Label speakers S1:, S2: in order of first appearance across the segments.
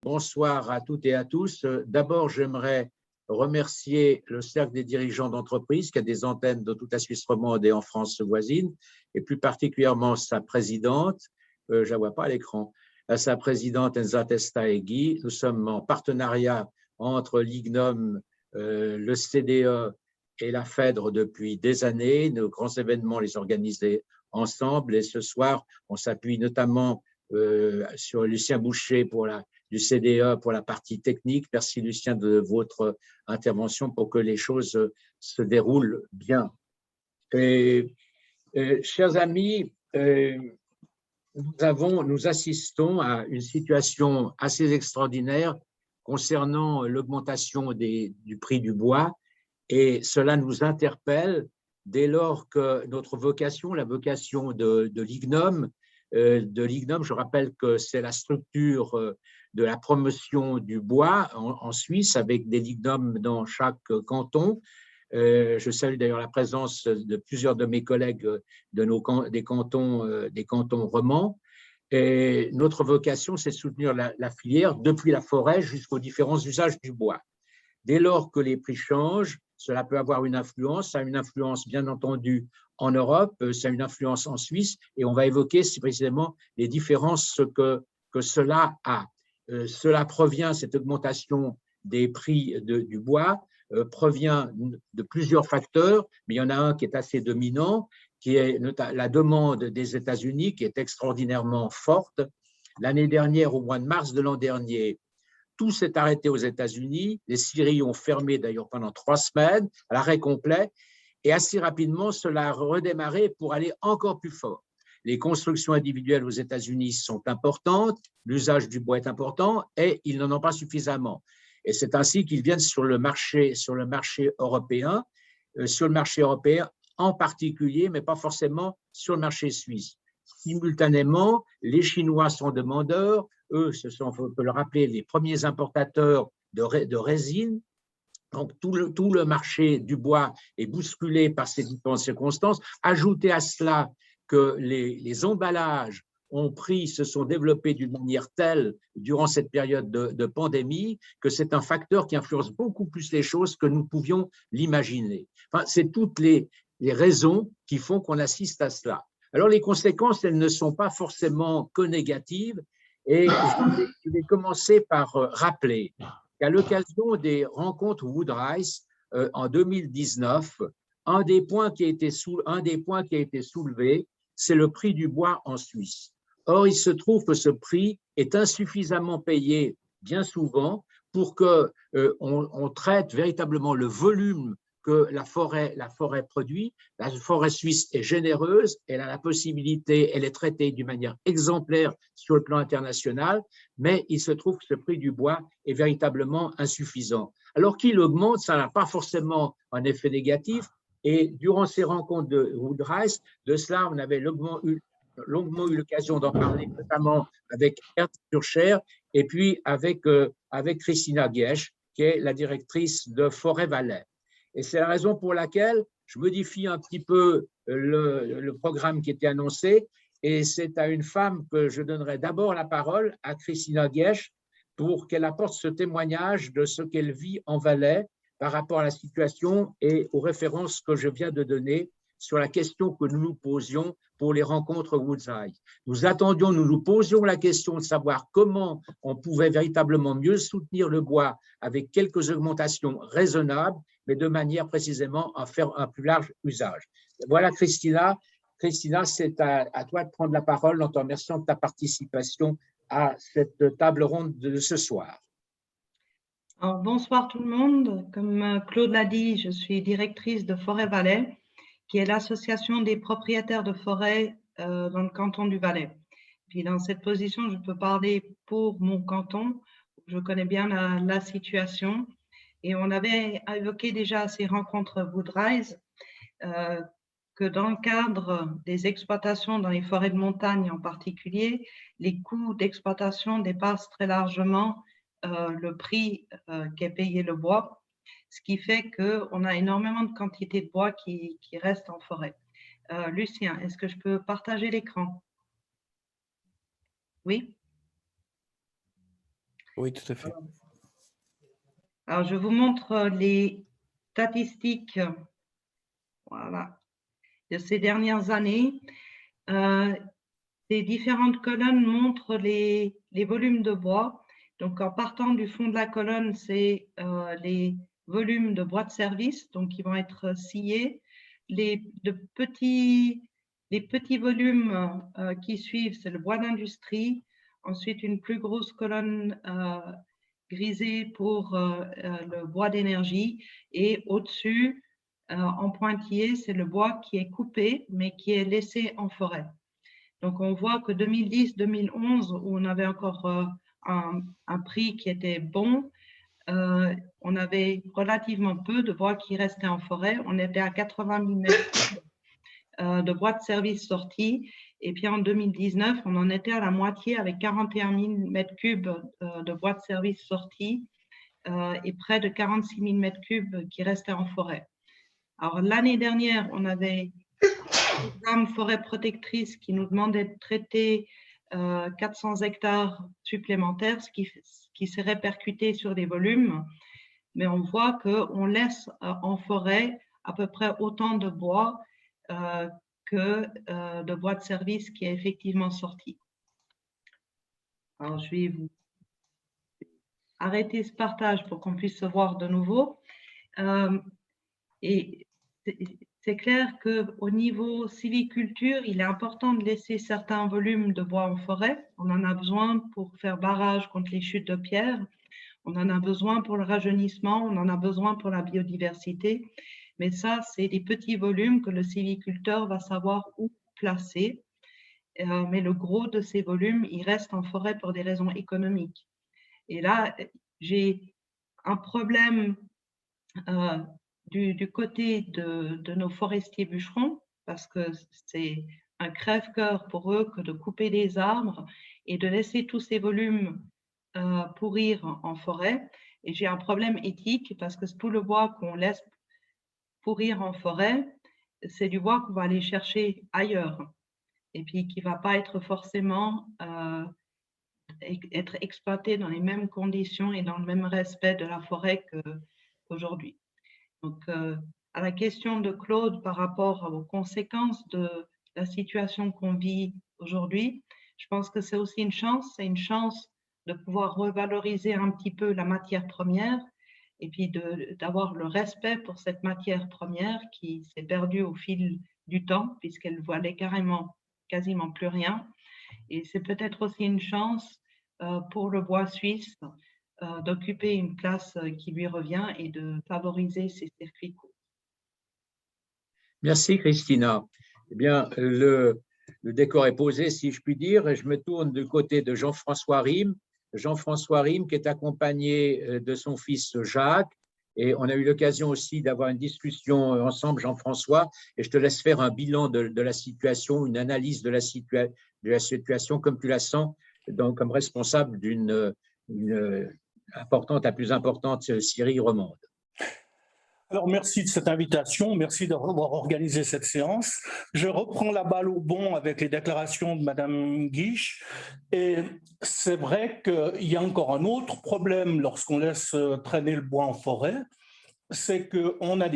S1: bonsoir à toutes et à tous. D'abord, j'aimerais remercier le Cercle des dirigeants d'entreprise qui a des antennes dans toute la Suisse romande et en France voisine, et plus particulièrement sa présidente, je ne la vois pas à l'écran, sa présidente Enza Testa et Guy. Nous sommes en partenariat entre l'IGNOM, le CDE et la FEDRE depuis des années. Nos grands événements les organisés ensemble, et ce soir, on s'appuie notamment sur Lucien Boucher du CDE pour la partie technique. Merci Lucien de votre intervention pour que les choses se déroulent bien. Chers amis, nous assistons à une situation assez extraordinaire concernant l'augmentation du prix du bois, et cela nous interpelle dès lors que notre vocation, la vocation de l'IGNOM, je rappelle que c'est la structure de la promotion du bois en Suisse, avec des LIGNOM dans chaque canton. Je salue d'ailleurs la présence de plusieurs de mes collègues des cantons romans. Et notre vocation, c'est de soutenir la filière depuis la forêt jusqu'aux différents usages du bois. Dès lors que les prix changent, cela peut avoir une influence. Ça a une influence, bien entendu, en Europe, ça a une influence en Suisse, et on va évoquer précisément les différences que cela a. Cela provient, cette augmentation des prix du bois, provient de plusieurs facteurs, mais il y en a un qui est assez dominant, qui est la demande des États-Unis, qui est extraordinairement forte. L'année dernière, au mois de mars de l'an dernier, tout s'est arrêté aux États-Unis. Les scieries ont fermé d'ailleurs pendant 3 semaines, à l'arrêt complet, et assez rapidement, cela a redémarré pour aller encore plus fort. Les constructions individuelles aux États-Unis sont importantes, l'usage du bois est important, et ils n'en ont pas suffisamment. Et c'est ainsi qu'ils viennent sur le marché européen, en particulier, mais pas forcément sur le marché suisse. Simultanément, les Chinois sont demandeurs. Eux, ce sont, il faut le rappeler, les premiers importateurs de résine. Donc, tout le marché du bois est bousculé par ces différentes circonstances. Ajoutez à cela que les emballages se sont développés d'une manière telle durant cette période de pandémie que c'est un facteur qui influence beaucoup plus les choses que nous pouvions l'imaginer. Enfin, c'est toutes les raisons qui font qu'on assiste à cela. Alors, les conséquences, elles ne sont pas forcément que négatives, et je vais commencer par rappeler qu'à l'occasion des rencontres Wood-Rice en 2019, un des points qui a été soulevé, c'est le prix du bois en Suisse. Or, il se trouve que ce prix est insuffisamment payé bien souvent pour qu'on traite véritablement le volume que la forêt produit. La forêt suisse est généreuse, elle a la possibilité, elle est traitée d'une manière exemplaire sur le plan international, mais il se trouve que ce prix du bois est véritablement insuffisant. Alors qu'il augmente, ça n'a pas forcément un effet négatif, et durant ces rencontres de Wood-Rice, de cela, on avait longuement eu l'occasion d'en parler, notamment avec Ernst Turcher et puis avec Christina Giesch, qui est la directrice de Forêt-Valais. Et c'est la raison pour laquelle je modifie un petit peu le programme qui était annoncé, et c'est à une femme que je donnerai d'abord la parole, à Christina Giesch, pour qu'elle apporte ce témoignage de ce qu'elle vit en Valais par rapport à la situation et aux références que je viens de donner sur la question que nous nous posions pour les rencontres Wood-Rice. Nous nous posions la question de savoir comment on pouvait véritablement mieux soutenir le bois avec quelques augmentations raisonnables, mais de manière précisément à faire un plus large usage. Voilà, Christina. Christina, c'est à toi de prendre la parole en te remerciant de ta participation à cette table ronde de ce soir.
S2: Alors, bonsoir tout le monde. Comme Claude l'a dit, je suis directrice de Forêt-Valais, qui est l'association des propriétaires de forêts dans le canton du Valais. Puis dans cette position, je peux parler pour mon canton. Je connais bien la situation. Et on avait évoqué déjà à ces rencontres Wood-Rice que dans le cadre des exploitations dans les forêts de montagne en particulier, les coûts d'exploitation dépassent très largement le prix qu'est payé le bois, ce qui fait qu'on a énormément de quantité de bois qui reste en forêt. Lucien, est-ce que je peux partager l'écran? Oui?
S3: Oui, tout à fait.
S2: Alors, je vous montre les statistiques, voilà, de ces dernières années. Ces différentes colonnes montrent les volumes de bois. Donc, en partant du fond de la colonne, c'est les volumes de bois de service, donc qui vont être sciés. Les petits volumes qui suivent, c'est le bois d'industrie. Ensuite, une plus grosse colonne grisée pour le bois d'énergie. Et au-dessus, en pointillé, c'est le bois qui est coupé, mais qui est laissé en forêt. Donc, on voit que 2010-2011, où on avait encore un prix qui était bon, on avait relativement peu de bois qui restait en forêt. On était à 80 000 mètres de bois de service sortis. Et puis en 2019, on en était à la moitié avec 41 000 mètres cubes de bois de service sortis et près de 46 000 mètres cubes qui restaient en forêt. Alors, l'année dernière, on avait un programme forêt protectrice qui nous demandait de traiter 400 hectares supplémentaires, ce qui s'est répercuté sur les volumes. Mais on voit qu'on laisse en forêt à peu près autant de bois que de bois de service qui est effectivement sorti. Alors, je vais vous arrêter ce partage pour qu'on puisse se voir de nouveau. Et c'est clair qu'au niveau sylviculture, il est important de laisser certains volumes de bois en forêt. On en a besoin pour faire barrage contre les chutes de pierre. On en a besoin pour le rajeunissement, on en a besoin pour la biodiversité. Mais ça, c'est des petits volumes que le sylviculteur va savoir où placer. Mais le gros de ces volumes, il reste en forêt pour des raisons économiques. Et là, j'ai un problème du côté de nos forestiers bûcherons, parce que c'est un crève-cœur pour eux que de couper des arbres et de laisser tous ces volumes pourrir en forêt. Et j'ai un problème éthique parce que tout le bois qu'on laisse pourrir en forêt, c'est du bois qu'on va aller chercher ailleurs et puis qui ne va pas être forcément être exploité dans les mêmes conditions et dans le même respect de la forêt qu'aujourd'hui. Donc, à la question de Claude par rapport aux conséquences de la situation qu'on vit aujourd'hui, je pense que c'est aussi une chance, c'est une chance de pouvoir revaloriser un petit peu la matière première et puis d'avoir le respect pour cette matière première qui s'est perdue au fil du temps puisqu'elle valait quasiment plus rien. Et c'est peut-être aussi une chance pour le bois suisse d'occuper une place qui lui revient et de favoriser ces circuits courts.
S1: Merci Christina. Eh bien, le décor est posé, si je puis dire, et je me tourne du côté de Jean-François Rime. Jean-François Rime qui est accompagné de son fils Jacques. Et on a eu l'occasion aussi d'avoir une discussion ensemble, Jean-François, et je te laisse faire un bilan de la situation, une analyse de la situation comme tu la sens, donc, comme responsable d'une importante, la plus importante scierie romande.
S3: Alors, merci de cette invitation, merci d'avoir organisé cette séance. Je reprends la balle au bond avec les déclarations de Madame Guiche. Et c'est vrai qu'il y a encore un autre problème lorsqu'on laisse traîner le bois en forêt, c'est qu'on a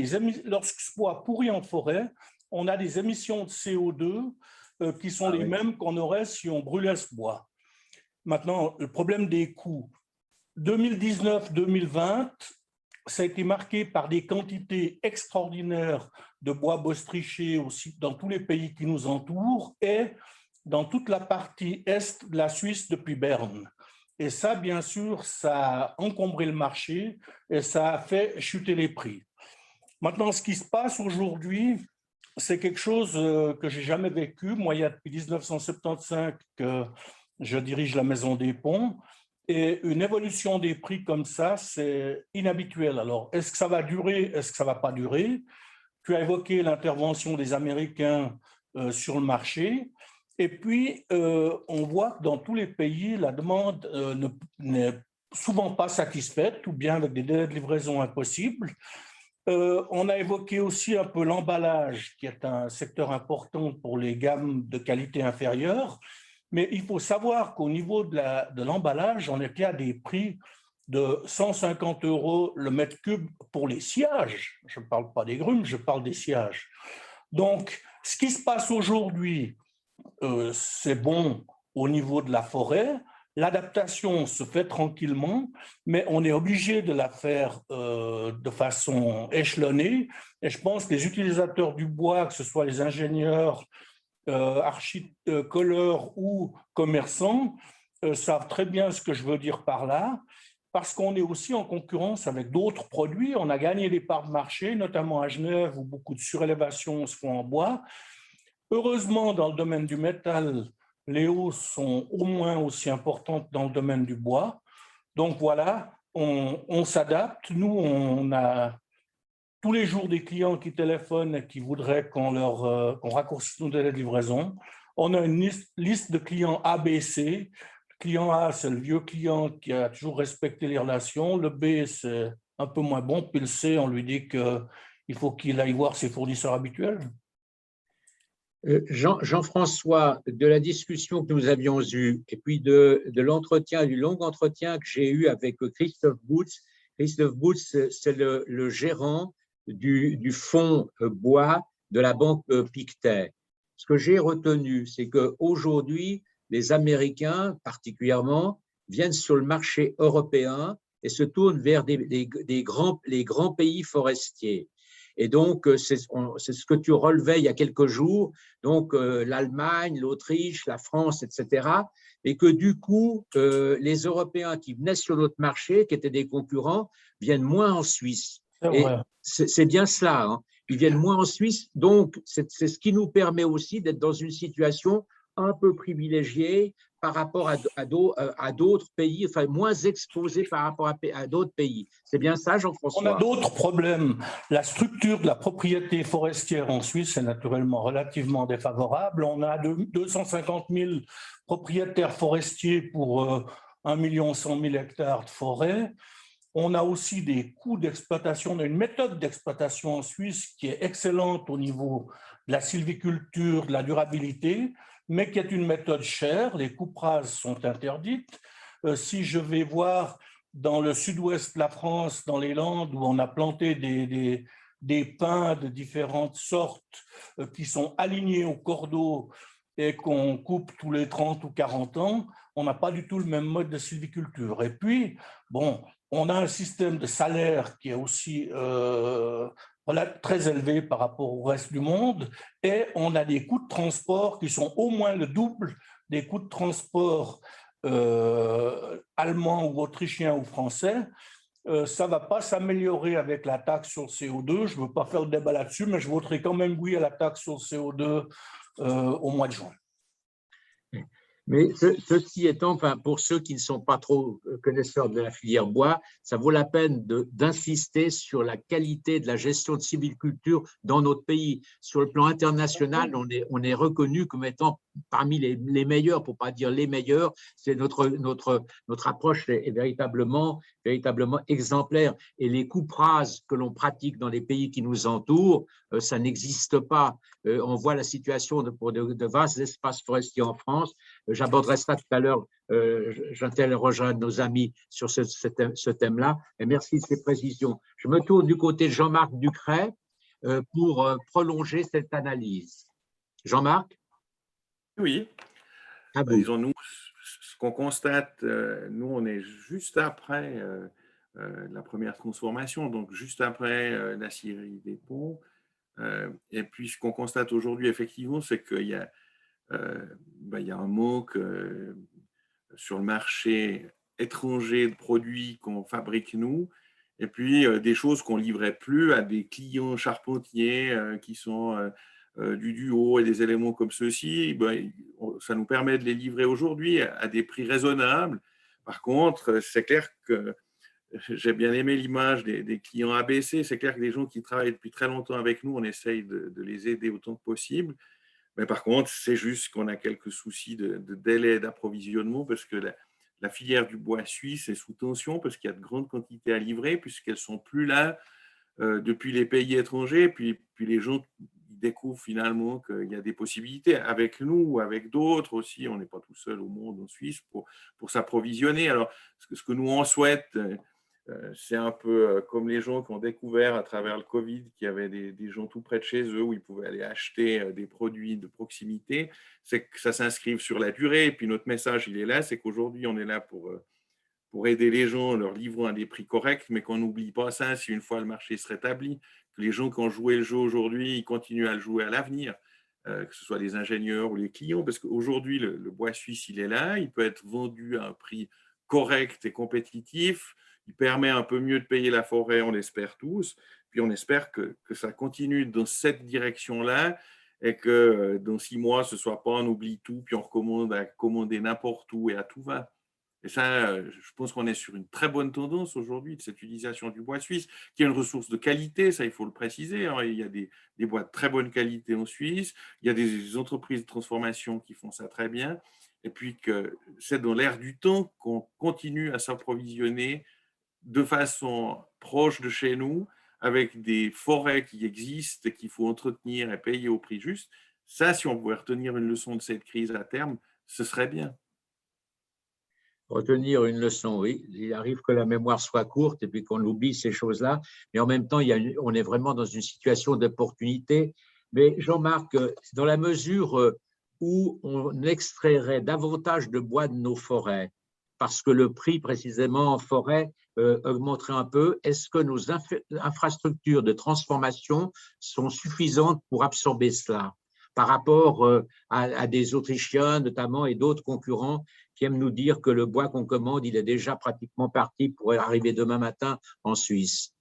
S3: lorsque ce bois pourrit en forêt, on a des émissions de CO2 qui sont les mêmes qu'on aurait si on brûlait ce bois. Maintenant, le problème des coûts. 2019-2020, ça a été marqué par des quantités extraordinaires de bois bostriché aussi dans tous les pays qui nous entourent et dans toute la partie est de la Suisse depuis Berne. Et ça, bien sûr, ça a encombré le marché et ça a fait chuter les prix. Maintenant, ce qui se passe aujourd'hui, c'est quelque chose que je n'ai jamais vécu. Moi, il y a depuis 1975 que je dirige la Maison des Ponts. Et une évolution des prix comme ça, c'est inhabituel. Alors, est-ce que ça va durer? Est-ce que ça ne va pas durer? Tu as évoqué l'intervention des Américains sur le marché. Et puis, on voit que dans tous les pays, la demande n'est souvent pas satisfaite, ou bien avec des délais de livraison impossibles. On a évoqué aussi un peu l'emballage, qui est un secteur important pour les gammes de qualité inférieure. Mais il faut savoir qu'au niveau de l'emballage, on était à des prix de 150 € le mètre cube pour les sciages. Je ne parle pas des grumes, je parle des sciages. Donc, ce qui se passe aujourd'hui, c'est bon au niveau de la forêt. L'adaptation se fait tranquillement, mais on est obligé de la faire de façon échelonnée. Et je pense que les utilisateurs du bois, que ce soit les ingénieurs, colleurs ou commerçants, savent très bien ce que je veux dire par là, parce qu'on est aussi en concurrence avec d'autres produits. On a gagné des parts de marché, notamment à Genève, où beaucoup de surélévations se font en bois. Heureusement, dans le domaine du métal, les hausses sont au moins aussi importantes dans le domaine du bois. Donc voilà, on s'adapte. Nous, on a tous les jours des clients qui téléphonent et qui voudraient qu'on raccourcisse nos délais de livraison. On a une liste de clients ABC. Le client A, c'est le vieux client qui a toujours respecté les relations. Le B, c'est un peu moins bon. Puis le C, on lui dit qu'il faut qu'il aille voir ses fournisseurs habituels.
S1: Jean-François, de la discussion que nous avions eue et puis de l'entretien, du long entretien que j'ai eu avec Christophe Boots. Christophe Boots, c'est le gérant du fonds bois de la banque Pictet. Ce que j'ai retenu, c'est qu'aujourd'hui, les Américains particulièrement viennent sur le marché européen et se tournent vers les grands pays forestiers. Et donc, c'est ce que tu relevais il y a quelques jours, donc l'Allemagne, l'Autriche, la France, etc. Et que du coup, les Européens qui venaient sur notre marché, qui étaient des concurrents, viennent moins en Suisse. Et c'est bien cela, hein. Ils viennent moins en Suisse, donc c'est ce qui nous permet aussi d'être dans une situation un peu privilégiée par rapport à d'autres pays, enfin moins exposés par rapport à d'autres pays. C'est bien ça, Jean-François?
S3: On a d'autres problèmes. La structure de la propriété forestière en Suisse est naturellement relativement défavorable. On a 250 000 propriétaires forestiers pour 1 100 000 hectares de forêt. On a aussi des coûts d'exploitation. On a une méthode d'exploitation en Suisse qui est excellente au niveau de la sylviculture, de la durabilité, mais qui est une méthode chère. Les coupes rases sont interdites. Si je vais voir dans le sud-ouest de la France, dans les Landes, où on a planté des pins de différentes sortes qui sont alignés au cordeau et qu'on coupe tous les 30 ou 40 ans, on n'a pas du tout le même mode de sylviculture. Et puis, bon, on a un système de salaire qui est aussi très élevé par rapport au reste du monde, et on a des coûts de transport qui sont au moins le double des coûts de transport allemands ou autrichiens ou français. Ça ne va pas s'améliorer avec la taxe sur le CO2. Je ne veux pas faire le débat là-dessus, mais je voterai quand même oui à la taxe sur le CO2 au mois de juin.
S1: Mais ceci étant, enfin, pour ceux qui ne sont pas trop connaisseurs de la filière bois, ça vaut la peine d'insister sur la qualité de la gestion de sylviculture dans notre pays. Sur le plan international, on est reconnu comme étant parmi les meilleurs, pour ne pas dire les meilleurs. C'est notre approche est véritablement exemplaire. Et les coupes rases que l'on pratique dans les pays qui nous entourent, ça n'existe pas. On voit la situation pour de vastes espaces forestiers en France. J'aborderai ça tout à l'heure. J'interrogerai nos amis sur ce thème-là. Et merci de ces précisions. Je me tourne du côté de Jean-Marc Ducret pour prolonger cette analyse. Jean-Marc?
S4: Oui. Disons, nous, ce qu'on constate, nous, on est juste après la première transformation, donc juste après la scierie des ponts. Et puis, ce qu'on constate aujourd'hui, effectivement, c'est qu'il y a il y a un manque sur le marché étranger de produits qu'on fabrique nous, et puis des choses qu'on ne livrait plus à des clients charpentiers qui sont du duo et des éléments comme ceux-ci. Ça nous permet de les livrer aujourd'hui à des prix raisonnables. Par contre, c'est clair que j'ai bien aimé l'image des clients ABC. C'est clair que des gens qui travaillent depuis très longtemps avec nous, on essaye de les aider autant que possible. Mais par contre, c'est juste qu'on a quelques soucis de délai d'approvisionnement parce que la filière du bois suisse est sous tension parce qu'il y a de grandes quantités à livrer puisqu'elles ne sont plus là depuis les pays étrangers. Puis les gens découvrent finalement qu'il y a des possibilités avec nous ou avec d'autres aussi. On n'est pas tout seul au monde en Suisse pour s'approvisionner. Alors, ce que nous on souhaite, c'est un peu comme les gens qui ont découvert à travers le Covid qu'il y avait des gens tout près de chez eux où ils pouvaient aller acheter des produits de proximité, c'est que ça s'inscrive sur la durée. Et puis notre message, il est là, c'est qu'aujourd'hui, on est là pour aider les gens en leur livrant à des prix corrects, mais qu'on n'oublie pas ça si une fois le marché se rétablit, que les gens qui ont joué le jeu aujourd'hui, ils continuent à le jouer à l'avenir, que ce soit les ingénieurs ou les clients, parce qu'aujourd'hui, le bois suisse, il est là, il peut être vendu à un prix correct et compétitif, il permet un peu mieux de payer la forêt, on l'espère tous, puis on espère que ça continue dans cette direction-là et que dans 6 mois, ce ne soit pas on oublie tout, puis on recommande à commander n'importe où et à tout va. Et ça, je pense qu'on est sur une très bonne tendance aujourd'hui de cette utilisation du bois suisse, qui est une ressource de qualité, ça il faut le préciser. Hein. Il y a des bois de très bonne qualité en Suisse, il y a des entreprises de transformation qui font ça très bien, et puis que c'est dans l'air du temps qu'on continue à s'approvisionner de façon proche de chez nous, avec des forêts qui existent, qu'il faut entretenir et payer au prix juste. Ça, si on pouvait retenir une leçon de cette crise à terme, ce serait bien.
S1: Retenir une leçon, oui. Il arrive que la mémoire soit courte et puis qu'on oublie ces choses-là. Mais en même temps, on est vraiment dans une situation d'opportunité. Mais Jean-Marc, dans la mesure où on extrairait davantage de bois de nos forêts, parce que le prix précisément en forêt augmenterait un peu, est-ce que nos infrastructures de transformation sont suffisantes pour absorber cela par rapport à des Autrichiens notamment et d'autres concurrents qui aiment nous dire que le bois qu'on commande, il est déjà pratiquement parti pour arriver demain matin en Suisse?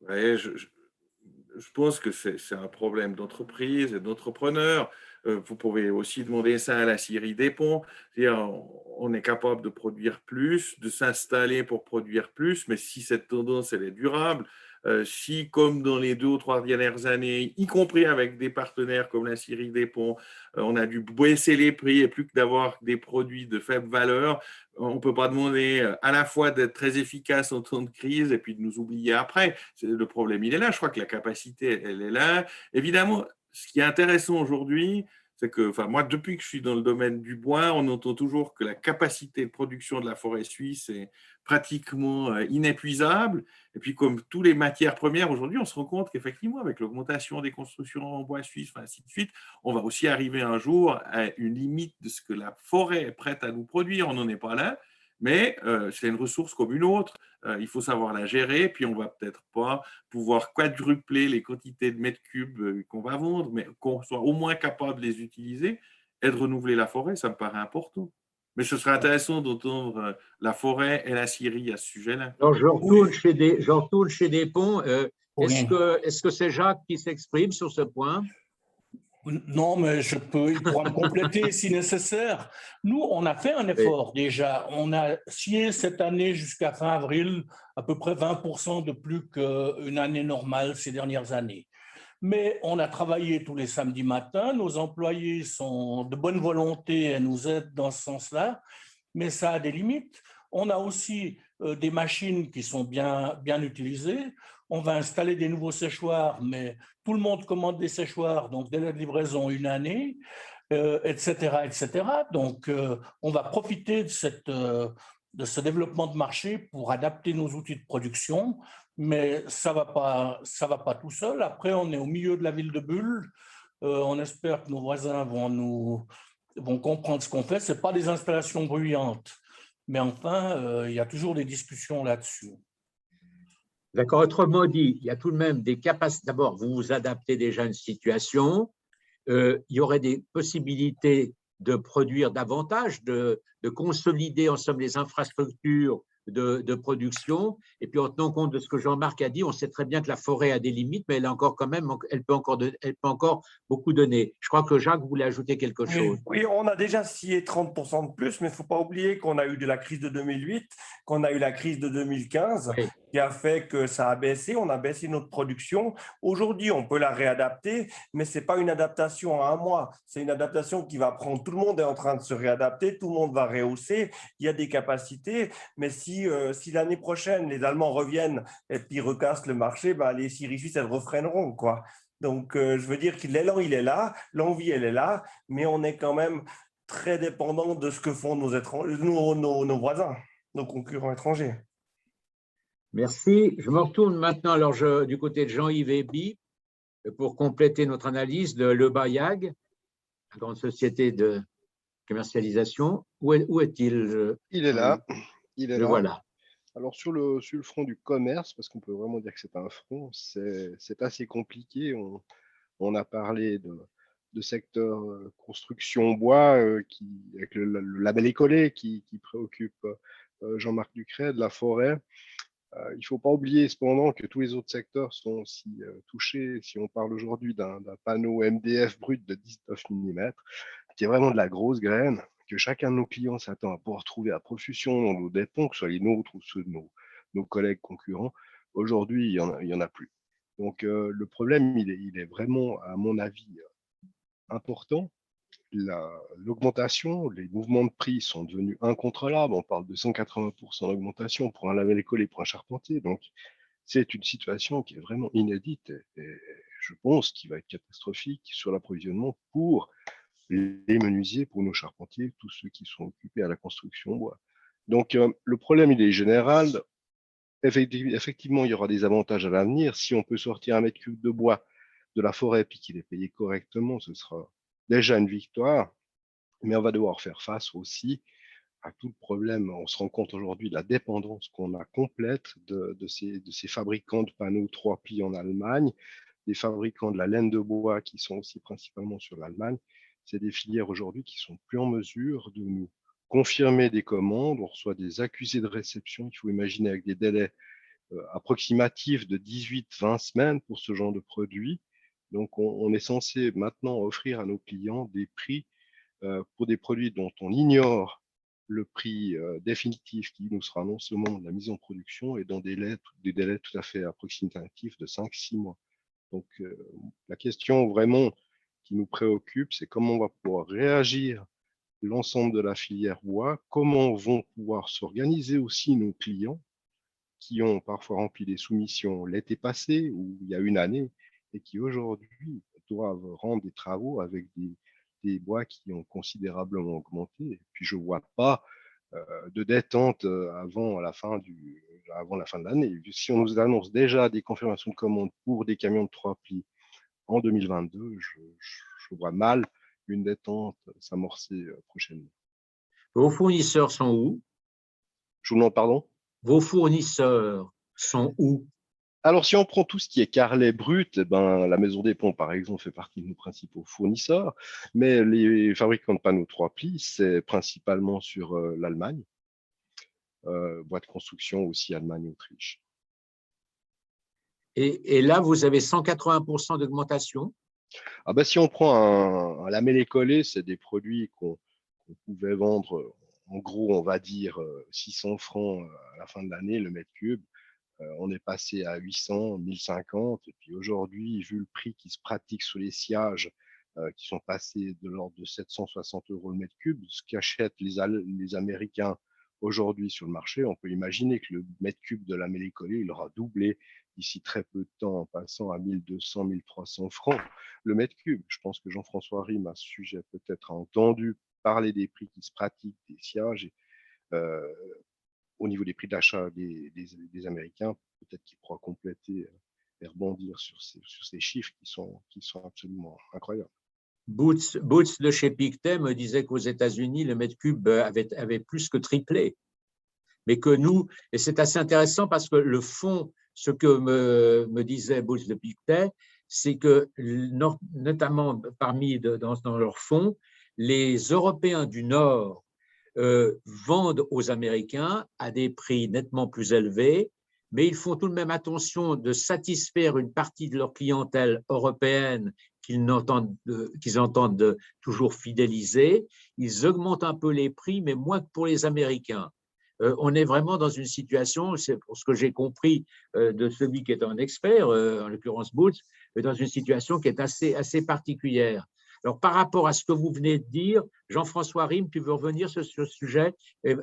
S4: Ouais, je pense que c'est un problème d'entreprise et d'entrepreneurs. Vous pouvez aussi demander ça à la scierie des ponts. C'est-à-dire, on est capable de produire plus, de s'installer pour produire plus, mais si cette tendance elle est durable, si comme dans les 2 ou 3 dernières années, y compris avec des partenaires comme la scierie des ponts, on a dû baisser les prix et plus que d'avoir des produits de faible valeur, on ne peut pas demander à la fois d'être très efficace en temps de crise et puis de nous oublier après. Le problème, il est là. Je crois que la capacité, elle est là. Évidemment, ce qui est intéressant aujourd'hui, c'est que, enfin, moi, depuis que je suis dans le domaine du bois, on entend toujours que la capacité de production de la forêt suisse est pratiquement inépuisable. Et puis, comme toutes les matières premières, aujourd'hui, on se rend compte qu'effectivement, avec l'augmentation des constructions en bois suisse, enfin, ainsi de suite, on va aussi arriver un jour à une limite de ce que la forêt est prête à nous produire. On n'en est pas là, mais c'est une ressource comme une autre. Il faut savoir la gérer, puis on va peut-être pas pouvoir quadrupler les quantités de mètres cubes qu'on va vendre, mais qu'on soit au moins capable de les utiliser et de renouveler la forêt, ça me paraît important. Mais ce serait intéressant d'entendre la forêt et la scierie à ce sujet-là.
S1: Alors, je retourne chez Despont. Est-ce que c'est Jacques qui s'exprime sur ce point?
S3: Non, mais il pourra me compléter si nécessaire. Nous, on a fait un effort déjà. On a scié cette année jusqu'à fin avril à peu près 20% de plus qu'une année normale ces dernières années. Mais on a travaillé tous les samedis matins. Nos employés sont de bonne volonté et nous aident dans ce sens-là, mais ça a des limites. On a aussi des machines qui sont bien utilisées. On va installer des nouveaux séchoirs, mais tout le monde commande des séchoirs, donc délai de livraison 1 année, etc., etc. Donc, on va profiter de ce développement de marché pour adapter nos outils de production, mais ça va pas tout seul. Après, on est au milieu de la ville de Bulle. On espère que nos voisins vont comprendre ce qu'on fait. Ce n'est pas des installations bruyantes, mais enfin, il y a toujours des discussions là-dessus.
S1: D'accord. Autrement dit, il y a tout de même des capacités. D'abord, vous vous adaptez déjà à une situation. Il y aurait des possibilités de produire davantage, de consolider en somme les infrastructures de production. Et puis, en tenant compte de ce que Jean-Marc a dit, on sait très bien que la forêt a des limites, mais elle peut encore beaucoup donner. Je crois que Jacques voulait ajouter quelque chose.
S5: Oui, on a déjà scié 30% de plus, mais il ne faut pas oublier qu'on a eu de la crise de 2008, qu'on a eu la crise de 2015, qui a fait que ça a baissé, on a baissé notre production. Aujourd'hui, on peut la réadapter, mais ce n'est pas une adaptation à 1 mois. C'est une adaptation qui va prendre… Tout le monde est en train de se réadapter, tout le monde va rehausser, il y a des capacités, mais si l'année prochaine, les Allemands reviennent et puis recassent le marché, les scieries suisses, elles refreineront, quoi. Donc, je veux dire que l'élan, il est là, l'envie, elle est là, mais on est quand même très dépendant de ce que font nos voisins, nos concurrents étrangers.
S1: Merci. Je me retourne maintenant alors, du côté de Jean-Yves Eby pour compléter notre analyse de Lebayag, la grande société de commercialisation. Où est-il?
S6: Il est là. Il est
S1: Le
S6: là.
S1: voilà.
S6: Alors, sur le front du commerce, parce qu'on peut vraiment dire que c'est un front, c'est assez compliqué. On a parlé de secteur construction bois avec le label écolé qui préoccupe Jean-Marc Ducret, de la forêt. Il ne faut pas oublier cependant que tous les autres secteurs sont aussi touchés. Si on parle aujourd'hui d'un panneau MDF brut de 19 mm, qui est vraiment de la grosse graine, que chacun de nos clients s'attend à pouvoir trouver à profusion dans nos dépôts, que ce soit les nôtres ou ceux de nos collègues concurrents, aujourd'hui, il y en a plus. Donc, le problème, il est vraiment, à mon avis, important. L'augmentation, les mouvements de prix sont devenus incontrôlables. On parle de 180% d'augmentation pour un label écolé, pour un charpentier. Donc, c'est une situation qui est vraiment inédite et je pense qu'il va être catastrophique sur l'approvisionnement pour les menuisiers, pour nos charpentiers, tous ceux qui sont occupés à la construction bois. Donc, le problème, il est général. Effectivement, il y aura des avantages à l'avenir. Si on peut sortir un mètre cube de bois de la forêt puis qu'il est payé correctement, ce sera déjà une victoire. Mais on va devoir faire face aussi à tout le problème. On se rend compte aujourd'hui de la dépendance qu'on a complète de ces fabricants de panneaux 3 plis en Allemagne, des fabricants de la laine de bois qui sont aussi principalement sur l'Allemagne. C'est des filières aujourd'hui qui sont plus en mesure de nous confirmer des commandes. On reçoit des accusés de réception, il faut imaginer, avec des délais approximatifs de 18-20 semaines pour ce genre de produit. Donc, on est censé maintenant offrir à nos clients des prix pour des produits dont on ignore le prix définitif qui nous sera annoncé au moment de la mise en production et dans des délais tout à fait approximatifs de 5-6 mois. Donc, la question vraiment qui nous préoccupe, c'est comment on va pouvoir réagir l'ensemble de la filière bois, comment vont pouvoir s'organiser aussi nos clients qui ont parfois rempli des soumissions l'été passé ou il y a une année et qui aujourd'hui doivent rendre des travaux avec des bois qui ont considérablement augmenté. Et puis, je ne vois pas de détente avant la fin de l'année. Si on nous annonce déjà des confirmations de commandes pour des camions de 3 plis en 2022, je vois mal une détente s'amorcer prochainement.
S1: Vos fournisseurs sont où?
S6: Je vous demande pardon?
S1: Vos fournisseurs sont où?
S6: Alors, si on prend tout ce qui est carrelet brut, la Maison des Ponts, par exemple, fait partie de nos principaux fournisseurs, mais les fabricants de panneaux 3 plis, c'est principalement sur l'Allemagne, bois de construction aussi Allemagne-Autriche.
S1: Et là, vous avez 180% d'augmentation?
S6: Si on prend un lamellé collé, c'est des produits qu'on pouvait vendre, en gros, on va dire 600 francs à la fin de l'année, le mètre cube. On est passé à 800, 1050. Et puis aujourd'hui, vu le prix qui se pratique sous les sciages, qui sont passés de l'ordre de 760 € le mètre cube, ce qu'achètent les Américains aujourd'hui sur le marché, on peut imaginer que le mètre cube de lamellé collé, il aura doublé d'ici très peu de temps, en passant à 1200, 1300 francs le mètre cube. Je pense que Jean-François Rime, à ce sujet, peut-être a entendu parler des prix qui se pratiquent, des sciages, au niveau des prix d'achat des Américains, peut-être qu'il pourra compléter et rebondir sur ces chiffres qui sont absolument incroyables.
S1: Boots de chez Pictet me disait qu'aux États-Unis, le mètre cube avait plus que triplé. Mais que nous, et c'est assez intéressant parce que le fond, ce que me disait Boots de Pictet, c'est que, notamment dans leur fond, les Européens du Nord vendent aux Américains à des prix nettement plus élevés, mais ils font tout de même attention de satisfaire une partie de leur clientèle européenne qu'ils entendent toujours fidéliser. Ils augmentent un peu les prix, mais moins que pour les Américains. On est vraiment dans une situation, c'est pour ce que j'ai compris de celui qui est un expert, en l'occurrence Boots, dans une situation qui est assez particulière. Alors, par rapport à ce que vous venez de dire, Jean-François Rime, tu veux revenir sur ce sujet et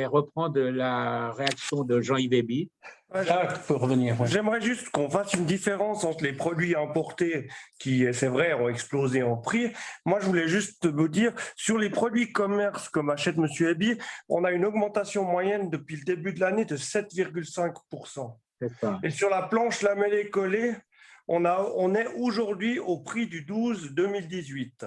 S1: reprendre la réaction de Jean-Yves Eby?
S3: Jacques peut revenir. Ouais.
S5: J'aimerais juste qu'on fasse une différence entre les produits importés qui, c'est vrai, ont explosé en prix. Moi, je voulais juste vous dire, sur les produits commerce comme achète Monsieur Ebi, on a une augmentation moyenne depuis le début de l'année de 7,5%. Et sur la planche lamellée collée, on est aujourd'hui au prix du 12 2018.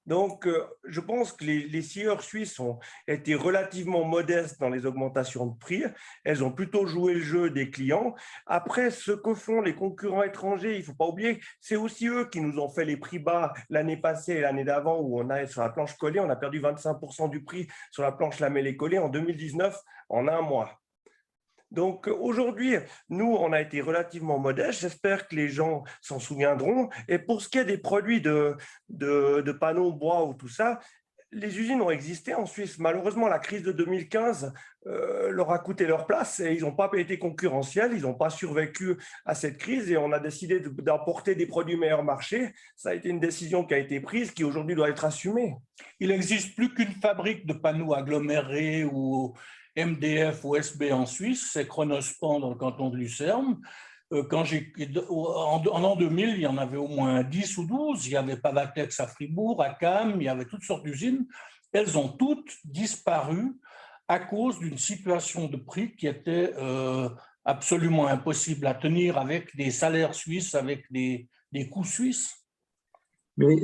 S5: Donc, je pense que les scieurs suisses ont été relativement modestes dans les augmentations de prix. Elles ont plutôt joué le jeu des clients. Après, ce que font les concurrents étrangers, il ne faut pas oublier, c'est aussi eux qui nous ont fait les prix bas l'année passée et l'année d'avant, où on a, sur la planche collée, on a perdu 25% du prix sur la planche lamellée collée en 2019 en un mois. Donc aujourd'hui, nous, on a été relativement modestes. J'espère que les gens s'en souviendront. Et pour ce qui est des produits de panneaux bois ou tout ça, les usines ont existé en Suisse. Malheureusement, la crise de 2015 leur a coûté leur place et ils n'ont pas été concurrentiels. Ils n'ont pas survécu à cette crise et on a décidé d'importer des produits meilleurs marché. Ça a été une décision qui a été prise, qui aujourd'hui doit être assumée.
S3: Il n'existe plus qu'une fabrique de panneaux agglomérés ou MDF ou SB en Suisse, c'est Chronospan dans le canton de Lucerne. En l'an 2000, il y en avait au moins 10 ou 12. Il y avait Pavatex à Fribourg, à Cam, il y avait toutes sortes d'usines. Elles ont toutes disparu à cause d'une situation de prix qui était absolument impossible à tenir avec des salaires suisses, avec des coûts suisses.
S1: Mais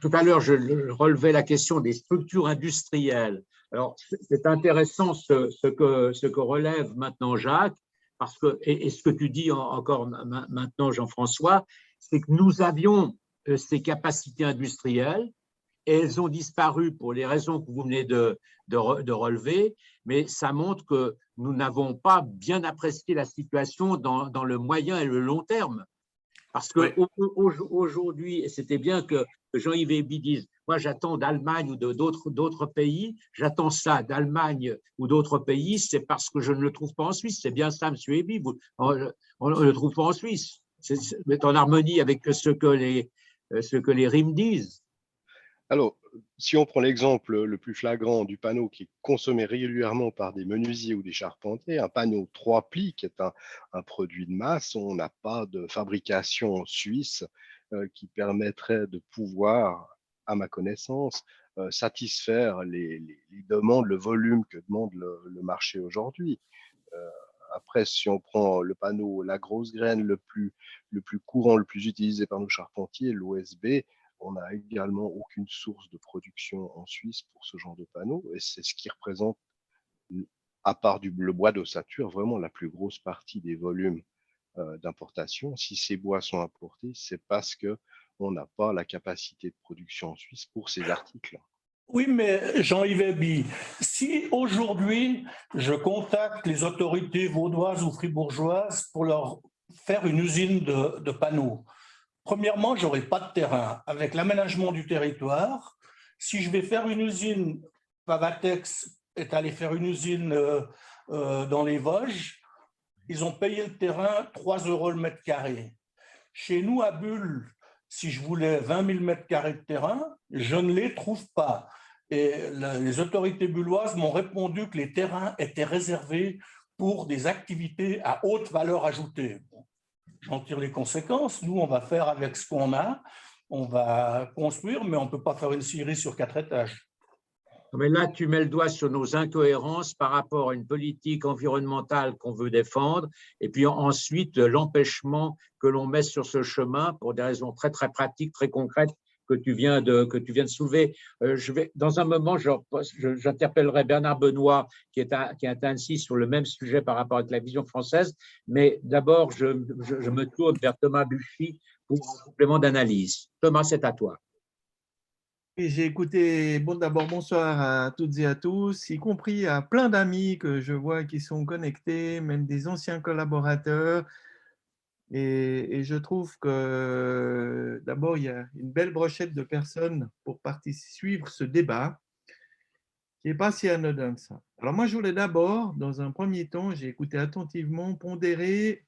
S1: tout à l'heure, je relevais la question des structures industrielles. Alors, c'est intéressant ce que relève maintenant Jacques, parce que, et ce que tu dis encore maintenant, Jean-François, c'est que nous avions ces capacités industrielles et elles ont disparu pour les raisons que vous venez de relever, mais ça montre que nous n'avons pas bien apprécié la situation dans le moyen et le long terme. Parce qu'aujourd'hui, et c'était bien que Jean-Yves Ebi dise, moi j'attends d'Allemagne ou d'autres pays, j'attends ça d'Allemagne ou d'autres pays, c'est parce que je ne le trouve pas en Suisse. C'est bien ça, M. Ebi, on ne le trouve pas en Suisse. C'est en harmonie avec ce que les rimes disent.
S6: Alors, si on prend l'exemple le plus flagrant du panneau qui est consommé régulièrement par des menuisiers ou des charpentiers, un panneau 3 plis qui est un produit de masse, on n'a pas de fabrication suisse qui permettrait de pouvoir, à ma connaissance, satisfaire les demandes, le volume que demande le marché aujourd'hui. Après, si on prend le panneau, la grosse graine le plus courant, le plus utilisé par nos charpentiers, l'OSB, on n'a également aucune source de production en Suisse pour ce genre de panneaux. Et c'est ce qui représente, à part le bois d'ossature, vraiment la plus grosse partie des volumes d'importation. Si ces bois sont importés, c'est parce qu'on n'a pas la capacité de production en Suisse pour ces articles.
S3: Oui, mais Jean-Yves Ebi, si aujourd'hui je contacte les autorités vaudoises ou fribourgeoises pour leur faire une usine de panneaux, premièrement, je n'aurai pas de terrain. Avec l'aménagement du territoire, si je vais faire une usine, Pavatex est allé faire une usine dans les Vosges, ils ont payé le terrain 3 € le mètre carré. Chez nous, à Bulle, si je voulais 20 000 mètres carrés de terrain, je ne les trouve pas. Et les autorités bulloises m'ont répondu que les terrains étaient réservés pour des activités à haute valeur ajoutée. J'en tire les conséquences. Nous, on va faire avec ce qu'on a. On va construire, mais on ne peut pas faire une scierie sur 4 étages.
S1: Mais là, tu mets le doigt sur nos incohérences par rapport à une politique environnementale qu'on veut défendre, et puis ensuite l'empêchement que l'on met sur ce chemin pour des raisons très, très pratiques, très concrètes que tu viens de soulever. Dans un moment, j'interpellerai Bernard Benoît, qui est à Annecy, sur le même sujet par rapport à la vision française, mais d'abord, je me tourne vers Thomas Buchy pour un complément d'analyse. Thomas, c'est à toi.
S7: J'ai écouté, d'abord bonsoir à toutes et à tous, y compris à plein d'amis que je vois qui sont connectés, même des anciens collaborateurs. Et je trouve que d'abord, il y a une belle brochette de personnes pour suivre ce débat, qui n'est pas si anodin que ça. Alors moi, je voulais d'abord, dans un premier temps, j'ai écouté attentivement, pondérer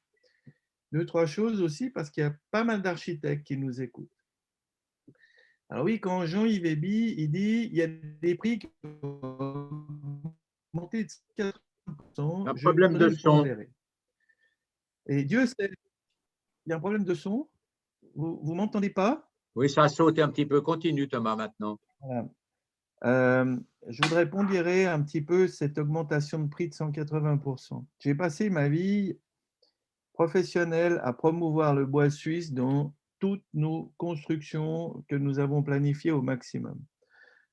S7: 2-3 choses aussi, parce qu'il y a pas mal d'architectes qui nous écoutent. Alors oui, quand Jean-Yves Ebi, il dit qu'il y a des prix qui ont monté de 40%.
S1: Un problème de son.
S7: Et Dieu sait, il y a un problème de son. Vous m'entendez pas?
S1: Oui, ça a sauté un petit peu. Continue, Thomas, maintenant.
S7: Voilà. Je voudrais pondérer un petit peu cette augmentation de prix de 180%. J'ai passé ma vie professionnelle à promouvoir le bois suisse dans toutes nos constructions que nous avons planifiées au maximum.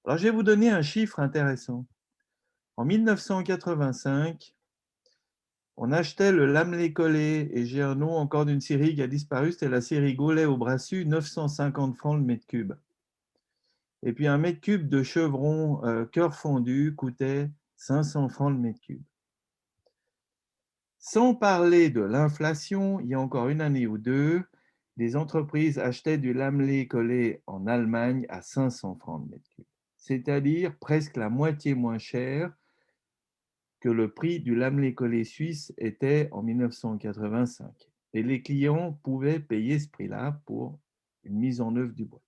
S7: Alors, je vais vous donner un chiffre intéressant. En 1985, on achetait le lamelé collé, et j'ai un nom encore d'une série qui a disparu, c'était la série Gaulet au Brassus, 950 francs le mètre cube. Et puis un mètre cube de chevron cœur fondu coûtait 500 francs le mètre cube. Sans parler de l'inflation, il y a encore une année ou deux, des entreprises achetaient du lamelé collé en Allemagne à 500 francs le mètre cube, c'est-à-dire presque la moitié moins cher que le prix du lamelé collé suisse était en 1985. Et les clients pouvaient payer ce prix-là pour une mise en œuvre du bois.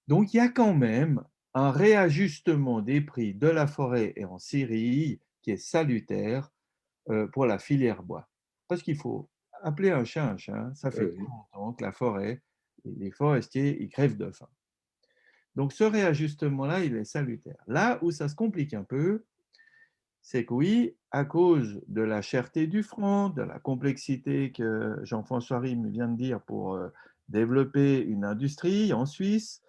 S7: Donc, il y a quand même un réajustement des prix de la forêt et en scierie qui est salutaire pour la filière bois. Parce qu'il faut appeler un chat un chat. Ça fait trop longtemps que la forêt, les forestiers, ils crèvent de faim. Donc, ce réajustement-là, il est salutaire. Là où ça se complique un peu, c'est que oui, à cause de la cherté du franc, de la complexité que Jean-François Rime vient de dire pour développer une industrie en Suisse,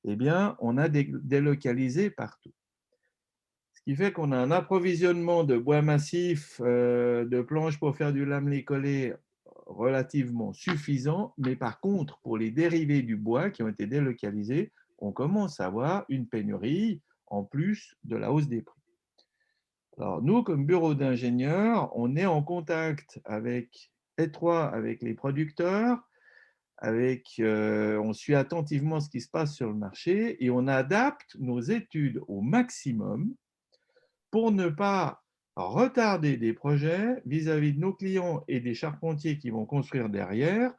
S7: eh bien, on a délocalisé partout. Ce qui fait qu'on a un approvisionnement de bois massif, de planches pour faire du lamelé collé relativement suffisant, mais par contre, pour les dérivés du bois qui ont été délocalisés, on commence à avoir une pénurie en plus de la hausse des prix. Alors, nous, comme bureau d'ingénieurs, on est en contact étroit avec les producteurs, on suit attentivement ce qui se passe sur le marché et on adapte nos études au maximum pour ne pas retarder des projets vis-à-vis de nos clients et des charpentiers qui vont construire derrière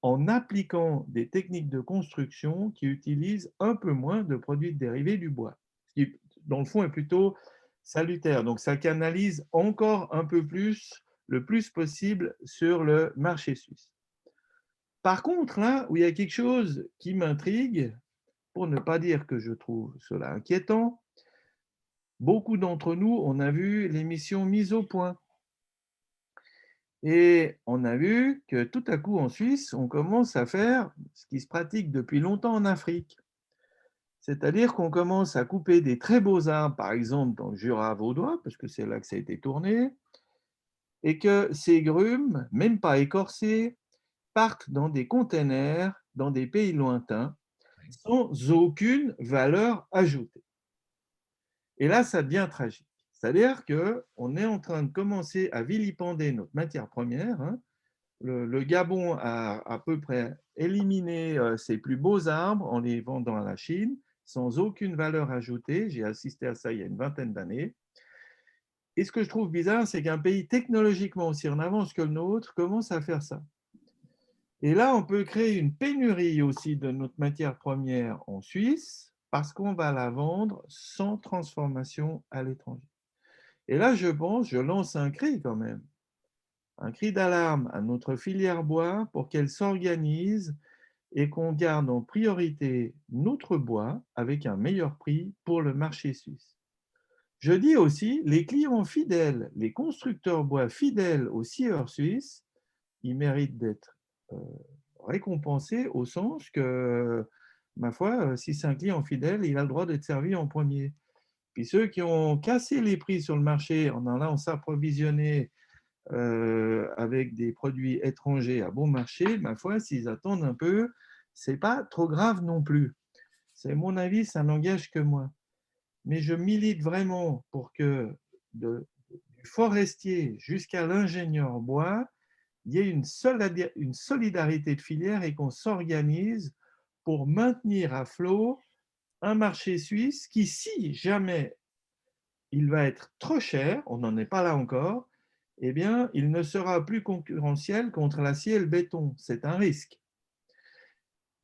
S7: en appliquant des techniques de construction qui utilisent un peu moins de produits dérivés du bois, ce qui, dans le fond, est plutôt salutaire. Donc, ça canalise encore un peu plus, le plus possible, sur le marché suisse. Par contre, là où il y a quelque chose qui m'intrigue, pour ne pas dire que je trouve cela inquiétant, beaucoup d'entre nous, on a vu l'émission Mise au point. Et on a vu que tout à coup en Suisse, on commence à faire ce qui se pratique depuis longtemps en Afrique. C'est-à-dire qu'on commence à couper des très beaux arbres, par exemple dans le Jura vaudois, parce que c'est là que ça a été tourné, et que ces grumes, même pas écorcées, partent dans des containers, dans des pays lointains, sans aucune valeur ajoutée. Et là, ça devient tragique. C'est-à-dire qu'on est en train de commencer à vilipender notre matière première. Hein. Le Gabon a à peu près éliminé ses plus beaux arbres en les vendant à la Chine, sans aucune valeur ajoutée. J'ai assisté à ça il y a une vingtaine d'années. Et ce que je trouve bizarre, c'est qu'un pays technologiquement aussi en avance que le nôtre commence à faire ça. Et là, on peut créer une pénurie aussi de notre matière première en Suisse parce qu'on va la vendre sans transformation à l'étranger. Et là, je lance un cri quand même, un cri d'alarme à notre filière bois pour qu'elle s'organise et qu'on garde en priorité notre bois avec un meilleur prix pour le marché suisse. Je dis aussi, les clients fidèles, les constructeurs bois fidèles aux scieurs suisses, ils méritent d'être récompensés au sens que, ma foi, si c'est un client fidèle, il a le droit d'être servi en premier. Puis ceux qui ont cassé les prix sur le marché en allant s'approvisionner avec des produits étrangers à bon marché, ma foi, s'ils attendent un peu, ce n'est pas trop grave non plus. C'est mon avis, ça n'engage que moi. Mais je milite vraiment pour que du forestier jusqu'à l'ingénieur bois, il y ait une solidarité de filière et qu'on s'organise pour maintenir à flot un marché suisse qui, si jamais il va être trop cher, on n'en est pas là encore, eh bien, il ne sera plus concurrentiel contre l'acier et le béton. C'est un risque.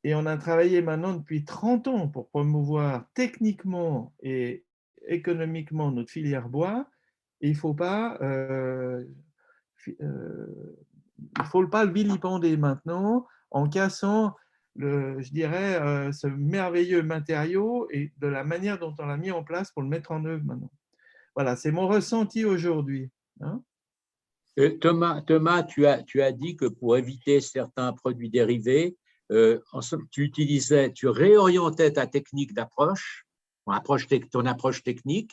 S7: Et on a travaillé maintenant depuis 30 ans pour promouvoir techniquement et économiquement notre filière bois. Et il ne faut pas il ne faut pas le vilipender maintenant en cassant, je dirais, ce merveilleux matériau et de la manière dont on l'a mis en place pour le mettre en œuvre maintenant. Voilà, c'est mon ressenti aujourd'hui. Hein.
S1: Thomas, tu as dit que pour éviter certains produits dérivés, tu réorientais ta technique d'approche, ton approche technique.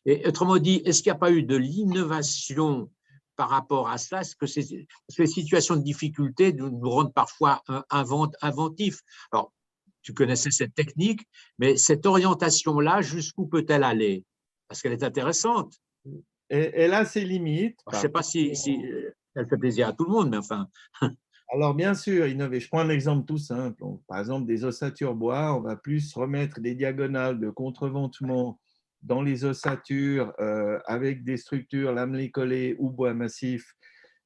S1: Et autrement dit, est-ce qu'il n'y a pas eu de l'innovation par rapport à cela? Est-ce que ces situations de difficulté nous rendent parfois inventifs? Alors, tu connaissais cette technique, mais cette orientation-là, jusqu'où peut-elle aller? Parce qu'elle est intéressante.
S7: Elle a ses limites.
S1: Je ne sais pas si elle fait plaisir à tout le monde, mais enfin…
S7: Alors, bien sûr, innover. Je prends un exemple tout simple. Par exemple, des ossatures bois, on va plus remettre des diagonales de contreventement dans les ossatures avec des structures lamelées collées ou bois massif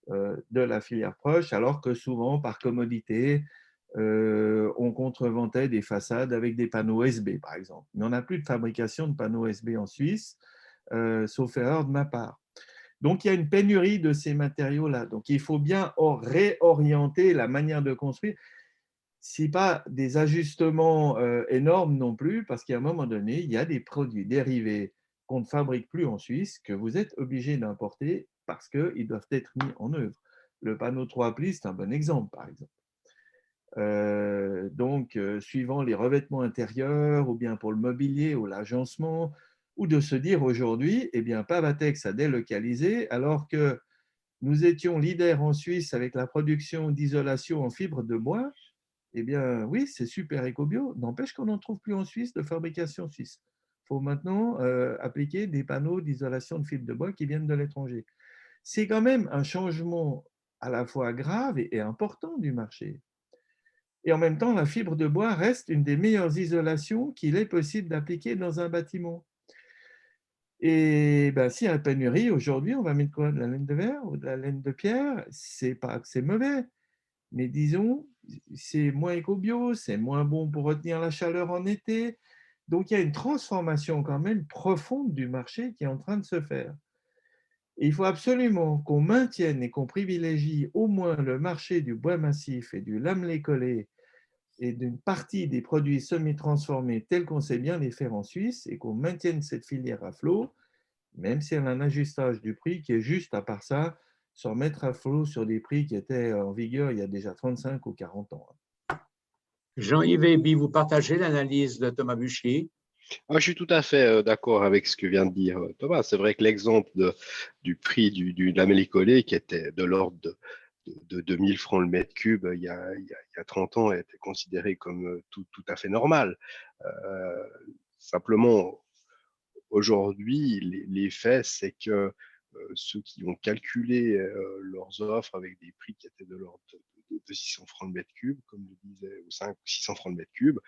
S7: de la filière proche, alors que souvent, par commodité, on contreventait des façades avec des panneaux SB, par exemple. Mais on n'a plus de fabrication de panneaux SB en Suisse, sauf erreur de ma part. Donc, il y a une pénurie de ces matériaux-là. Donc, il faut bien réorienter la manière de construire. Ce n'est pas des ajustements énormes non plus, parce qu'à un moment donné, il y a des produits dérivés qu'on ne fabrique plus en Suisse, que vous êtes obligé d'importer parce qu'ils doivent être mis en œuvre. Le panneau 3 plis, c'est un bon exemple, par exemple. Suivant les revêtements intérieurs, ou bien pour le mobilier ou l'agencement, ou de se dire aujourd'hui, eh bien, Pavatex a délocalisé, alors que nous étions leaders en Suisse avec la production d'isolation en fibre de bois. Eh bien, oui, c'est super éco-bio. N'empêche qu'on n'en trouve plus en Suisse de fabrication suisse. Il faut maintenant appliquer des panneaux d'isolation de fibre de bois qui viennent de l'étranger. C'est quand même un changement à la fois grave et important du marché. Et en même temps, la fibre de bois reste une des meilleures isolations qu'il est possible d'appliquer dans un bâtiment. Et ben, s'il y a une pénurie, aujourd'hui, on va mettre quoi? De la laine de verre ou de la laine de pierre? C'est pas que c'est mauvais, mais disons, c'est moins éco-bio, c'est moins bon pour retenir la chaleur en été. Donc, il y a une transformation quand même profonde du marché qui est en train de se faire. Et il faut absolument qu'on maintienne et qu'on privilégie au moins le marché du bois massif et du lamelé collé et d'une partie des produits semi-transformés tels qu'on sait bien les faire en Suisse, et qu'on maintienne cette filière à flot, même si elle a un ajustage du prix qui est juste, à part ça, se remettre à flot sur des prix qui étaient en vigueur il y a déjà 35 ou 40 ans.
S1: Jean-Yves Eby, vous partagez l'analyse de Thomas Buchy?
S6: Je suis tout à fait d'accord avec ce que vient de dire Thomas. C'est vrai que l'exemple du prix du lamellé collé, qui était de l'ordre de 2000 francs le mètre cube il y a 30 ans, était considéré comme tout à fait normal. Simplement, aujourd'hui, les faits, c'est que ceux qui ont calculé leurs offres avec des prix qui étaient de l'ordre de 600 francs le mètre cube, comme je disais, ou 500 ou 600 francs le mètre cube,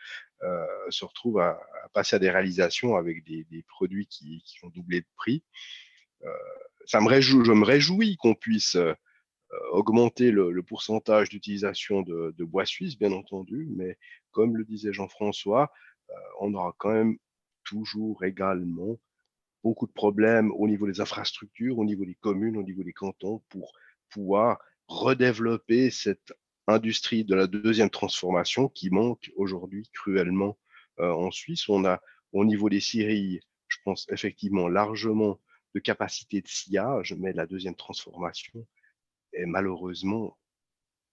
S6: se retrouvent à passer à des réalisations avec des produits qui ont doublé de prix. Je me réjouis qu'on puisse augmenter le pourcentage d'utilisation de bois suisse, bien entendu, mais comme le disait Jean-François, on aura quand même toujours également beaucoup de problèmes au niveau des infrastructures, au niveau des communes, au niveau des cantons, pour pouvoir redévelopper cette industrie de la deuxième transformation qui manque aujourd'hui cruellement en Suisse. On a au niveau des scieries, je pense effectivement largement de capacité de sciage, mais la deuxième transformation est malheureusement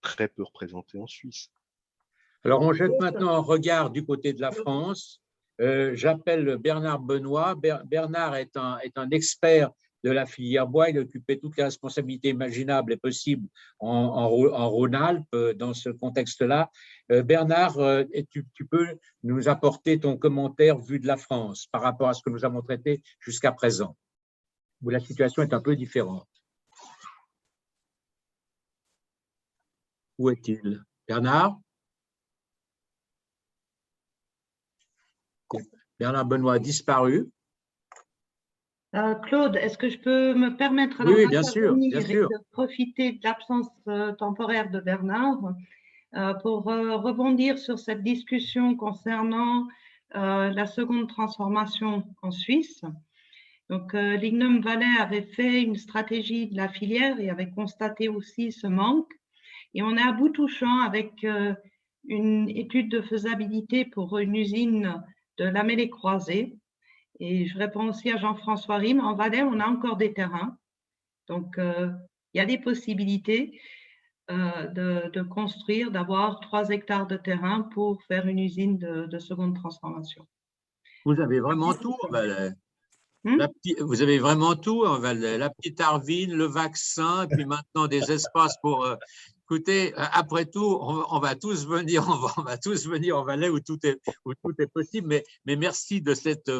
S6: très peu représentée en Suisse.
S1: Alors, on jette maintenant un regard du côté de la France. J'appelle Bernard Benoît. Bernard est un expert de la filière bois. Il occupait toutes les responsabilités imaginables et possibles en Rhône-Alpes dans ce contexte-là. Bernard, tu peux nous apporter ton commentaire vu de la France par rapport à ce que nous avons traité jusqu'à présent, où la situation est un peu différente. Où est-il? Bernard? Bernard Benoît a disparu.
S2: Claude, est-ce que je peux me permettre
S1: oui, bien sûr,
S2: de profiter de l'absence temporaire de Bernard pour rebondir sur cette discussion concernant la seconde transformation en Suisse. Donc, Lignum Valais avait fait une stratégie de la filière et avait constaté aussi ce manque. Et on est à bout touchant avec une étude de faisabilité pour une usine de lamellés croisés. Et je réponds aussi à Jean-François Rime. En Valais, on a encore des terrains. Donc, il y a des possibilités de construire, d'avoir 3 hectares de terrain pour faire une usine de seconde transformation.
S1: Vous avez vraiment tout en Valais. Vous avez vraiment tout en Valais. La petite Arvine, le vaccin, et puis maintenant des espaces pour… écoutez, après tout, on va tous venir, on va tous venir en Valais où tout est possible. Mais merci de cette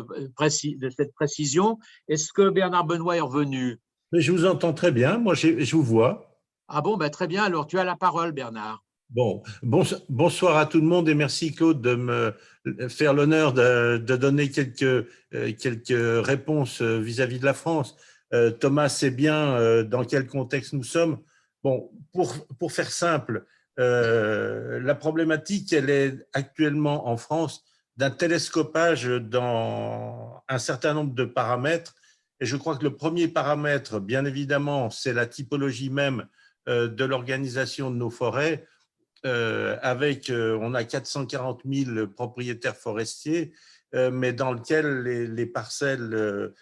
S1: précision. Est-ce que Bernard Benoît est revenu?
S8: Mais je vous entends très bien. Moi, je vous vois.
S1: Ah bon, ben très bien. Alors, tu as la parole, Bernard.
S8: Bon, bonsoir à tout le monde et merci Claude de me faire l'honneur de donner quelques réponses vis-à-vis de la France. Thomas sait bien dans quel contexte nous sommes. Bon, pour faire simple, la problématique, elle est actuellement en France d'un télescopage dans un certain nombre de paramètres. Et je crois que le premier paramètre, bien évidemment, c'est la typologie même de l'organisation de nos forêts. On a 440 000 propriétaires forestiers, mais dans lequel les parcelles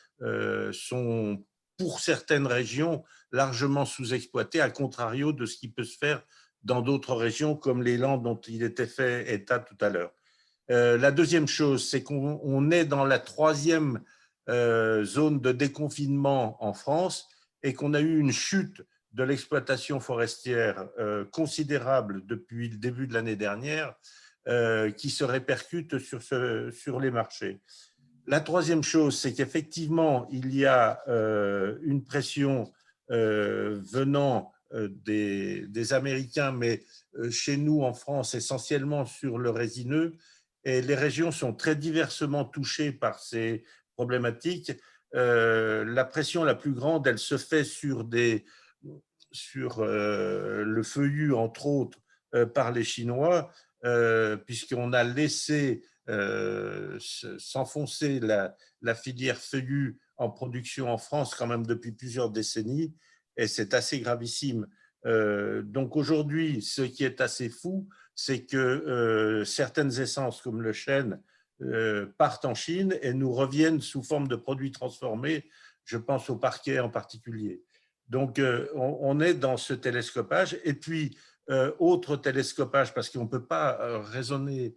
S8: sont, pour certaines régions, largement sous-exploitées, à contrario de ce qui peut se faire dans d'autres régions, comme les Landes dont il était fait état tout à l'heure. La deuxième chose, c'est qu'on est dans la troisième zone de déconfinement en France et qu'on a eu une chute de l'exploitation forestière considérable depuis le début de l'année dernière qui se répercute sur les marchés. La troisième chose, c'est qu'effectivement, il y a une pression venant des Américains, mais chez nous en France, essentiellement sur le résineux, et les régions sont très diversement touchées par ces problématiques. La pression la plus grande, elle se fait sur le feuillu, entre autres, par les Chinois, puisqu'on a laissé s'enfoncer la filière feuillu en production en France quand même depuis plusieurs décennies, et c'est assez gravissime. Donc aujourd'hui, ce qui est assez fou, c'est que certaines essences comme le chêne partent en Chine et nous reviennent sous forme de produits transformés, je pense au parquet en particulier. Donc, on est dans ce télescopage. Et puis, autre télescopage, parce qu'on ne peut pas raisonner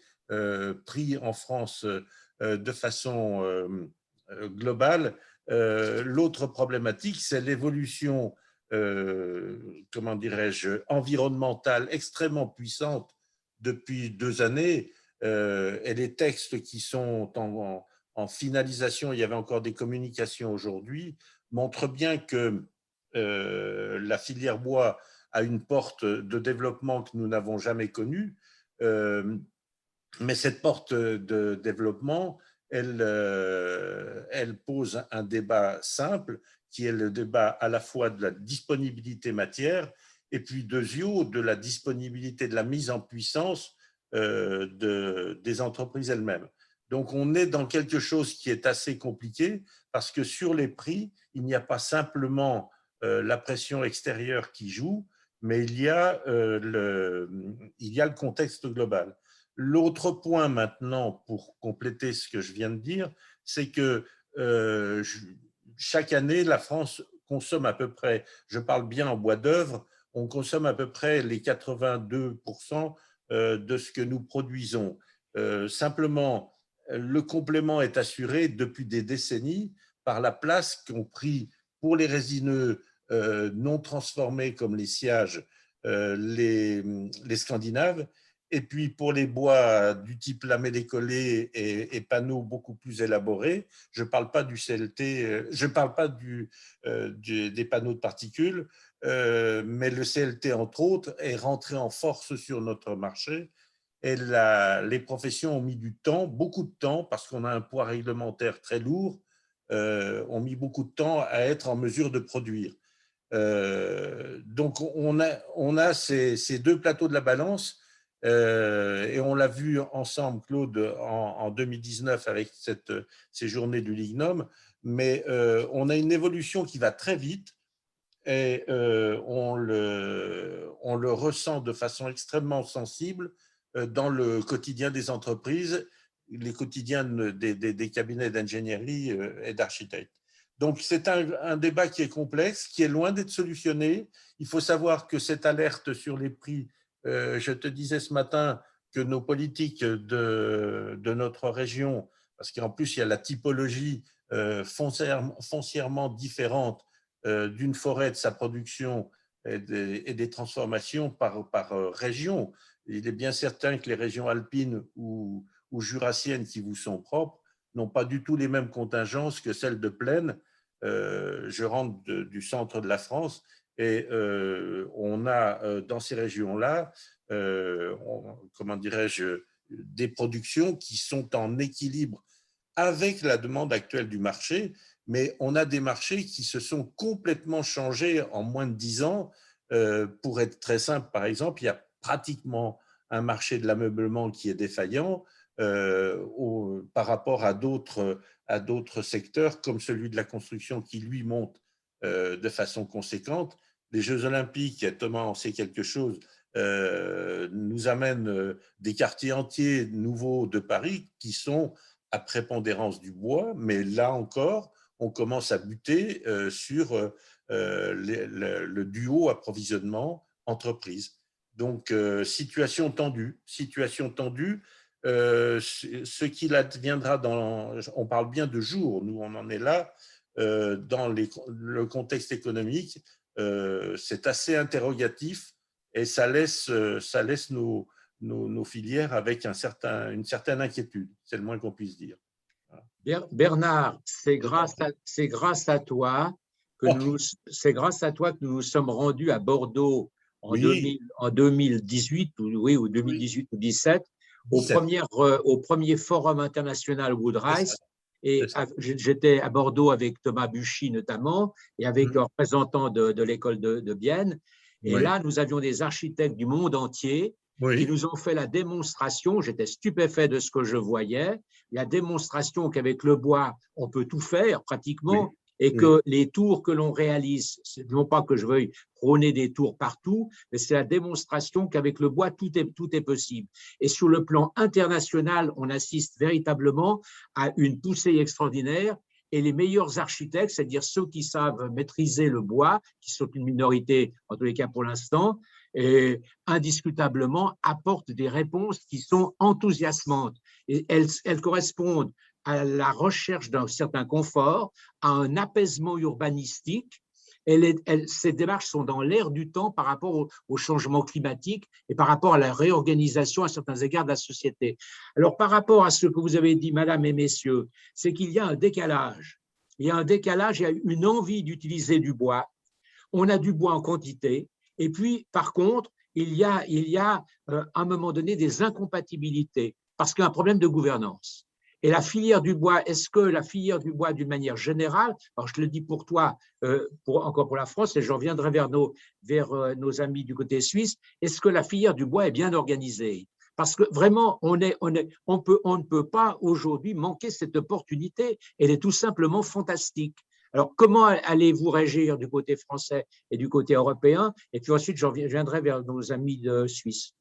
S8: prix en France de façon globale. L'autre problématique, c'est l'évolution, comment dirais-je, environnementale extrêmement puissante depuis 2 années. Et les textes qui sont en finalisation, il y avait encore des communications aujourd'hui, montrent bien que la filière bois a une porte de développement que nous n'avons jamais connue, mais cette porte de développement, elle pose un débat simple, qui est le débat à la fois de la disponibilité matière et puis de la disponibilité de la mise en puissance des entreprises elles-mêmes. Donc, on est dans quelque chose qui est assez compliqué parce que sur les prix, il n'y a pas simplement la pression extérieure qui joue, mais il y a le contexte global. L'autre point maintenant, pour compléter ce que je viens de dire, c'est que chaque année, la France consomme à peu près, je parle bien en bois d'œuvre, on consomme à peu près les 82% de ce que nous produisons. Simplement, le complément est assuré depuis des décennies par la place qu'ont pris pour les résineux non transformés comme les sciages, les Scandinaves, et puis pour les bois du type lamellé collé et panneaux beaucoup plus élaborés, je ne parle pas du CLT, je ne parle pas des panneaux de particules, mais le CLT, entre autres, est rentré en force sur notre marché. Et les professions ont mis du temps, beaucoup de temps, parce qu'on a un poids réglementaire très lourd, ont mis beaucoup de temps à être en mesure de produire. Donc, on a ces deux plateaux de la balance, et on l'a vu ensemble, Claude, en 2019 avec ces journées du lignum, mais on a une évolution qui va très vite et on on le ressent de façon extrêmement sensible dans le quotidien des entreprises, les quotidiens des cabinets d'ingénierie et d'architectes. Donc, c'est un débat qui est complexe, qui est loin d'être solutionné. Il faut savoir que cette alerte sur les prix, je te disais ce matin que nos politiques de notre région, parce qu'en plus, il y a la typologie foncièrement différente d'une forêt, de sa production et des transformations par région. Il est bien certain que les régions alpines ou jurassiennes qui vous sont propres n'ont pas du tout les mêmes contingences que celles de plaine. Je rentre du centre de la France et on a dans ces régions-là, comment dirais-je, des productions qui sont en équilibre avec la demande actuelle du marché, mais on a des marchés qui se sont complètement changés en moins de 10 ans. Pour être très simple, par exemple, il y a pratiquement un marché de l'ameublement qui est défaillant par rapport à d'autres secteurs comme celui de la construction qui, lui, monte de façon conséquente. Les Jeux Olympiques, Thomas en sait quelque chose, nous amènent des quartiers entiers nouveaux de Paris qui sont à prépondérance du bois, mais là encore, on commence à buter sur le duo approvisionnement entreprise. Donc, situation tendue. Ce qu'il adviendra on parle bien de jours, nous on en est là, dans le contexte économique, c'est assez interrogatif et ça laisse nos filières avec une certaine inquiétude, c'est le moins qu'on puisse dire.
S1: Bernard, c'est grâce à toi que nous nous sommes rendus à Bordeaux en 2018 ou 2018 ou 2017 au premier forum international Wood Rice. Et j'étais à Bordeaux avec Thomas Buchy notamment et avec le représentant de l'école de Bienne. Et là, nous avions des architectes du monde entier qui nous ont fait la démonstration, j'étais stupéfait de ce que je voyais, la démonstration qu'avec le bois, on peut tout faire pratiquement, et que les tours que l'on réalise, non pas que je veuille prôner des tours partout, mais c'est la démonstration qu'avec le bois, tout est possible. Et sur le plan international, on assiste véritablement à une poussée extraordinaire. Et les meilleurs architectes, c'est-à-dire ceux qui savent maîtriser le bois, qui sont une minorité, en tous les cas pour l'instant, et indiscutablement apportent des réponses qui sont enthousiasmantes. Et elles correspondent à la recherche d'un certain confort, à un apaisement urbanistique. Ces démarches sont dans l'air du temps par rapport au changement climatique et par rapport à la réorganisation à certains égards de la société. Alors, par rapport à ce que vous avez dit, madame et messieurs, c'est qu'il y a un décalage. Il y a une envie d'utiliser du bois. On a du bois en quantité. Et puis, par contre, il y a à un moment donné des incompatibilités parce qu'il y a un problème de gouvernance. Et la filière du bois, est-ce que la filière du bois, d'une manière générale, alors je le dis pour toi, encore pour la France, et je reviendrai vers nos amis du côté suisse, est-ce que la filière du bois est bien organisée? Parce que vraiment, on ne peut pas aujourd'hui manquer cette opportunité. Elle est tout simplement fantastique. Alors, comment allez-vous réagir du côté français et du côté européen? Et puis ensuite, je viendrai vers nos amis de Suisse.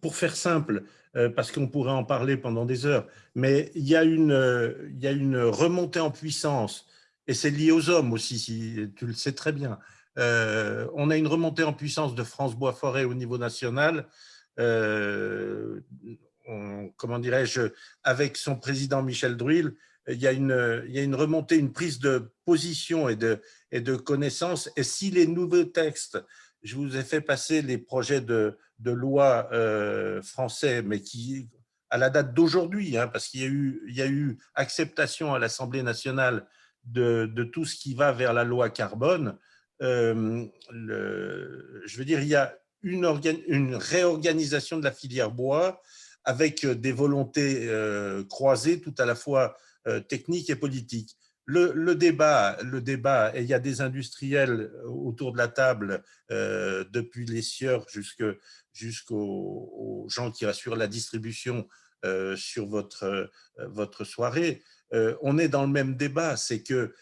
S8: Pour faire simple, parce qu'on pourrait en parler pendant des heures, mais il y a une remontée en puissance, et c'est lié aux hommes aussi, si tu le sais très bien. On a une remontée en puissance de France Bois Forêt au niveau national. Comment dirais-je, avec son président Michel Druil, il y a une remontée, une prise de position et de connaissance. Et si les nouveaux textes, je vous ai fait passer les projets de loi français, mais qui, à la date d'aujourd'hui, parce qu'il y a eu acceptation à l'Assemblée nationale de tout ce qui va vers la loi carbone, je veux dire, il y a une réorganisation de la filière bois avec des volontés croisées tout à la fois techniques et politiques. Le débat, et il y a des industriels autour de la table, depuis les sieurs jusqu'aux gens qui assurent la distribution sur votre soirée. On est dans le même débat, c'est que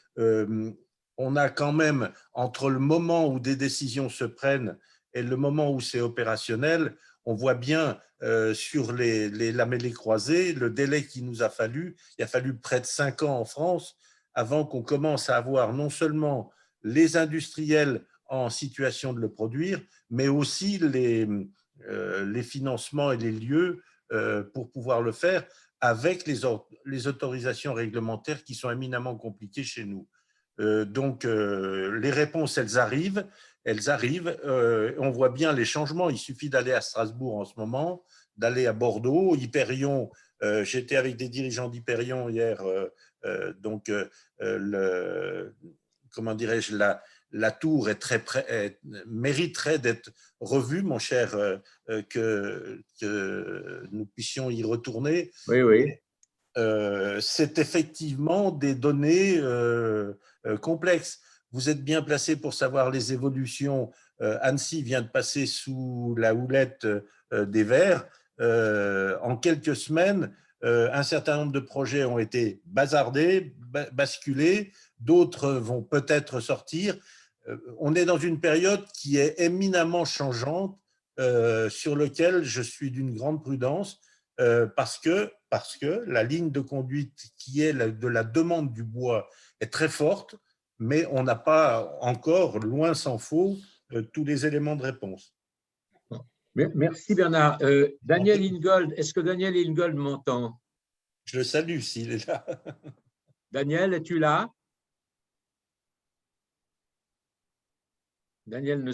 S8: on a quand même, entre le moment où des décisions se prennent et le moment où c'est opérationnel, on voit bien sur les lamellés croisés, le délai qu'il nous a fallu. Il a fallu près de 5 ans en France avant qu'on commence à avoir non seulement les industriels en situation de le produire, mais aussi les financements et les lieux pour pouvoir le faire avec les autorisations réglementaires qui sont éminemment compliquées chez nous. Donc, les réponses, elles arrivent. On voit bien les changements. Il suffit d'aller à Strasbourg en ce moment, d'aller à Bordeaux, Hyperion. J'étais avec des dirigeants d'Hyperion hier. Comment dirais-je, la tour est mériterait d'être revue, mon cher, que nous puissions y retourner.
S1: Oui, oui.
S8: C'est effectivement des données complexes. Vous êtes bien placé pour savoir les évolutions. Annecy vient de passer sous la houlette des Verts. En quelques semaines, un certain nombre de projets ont été bazardés, basculés. D'autres vont peut-être sortir. On est dans une période qui est éminemment changeante, sur laquelle je suis d'une grande prudence, parce que la ligne de conduite qui est de la demande du bois est très forte, mais on n'a pas encore, loin s'en faut, tous les éléments de réponse.
S1: Merci Bernard. Daniel Ingold, est-ce que Daniel Ingold m'entend?
S8: Je le salue s'il est là.
S1: Daniel, es-tu là? Daniel ne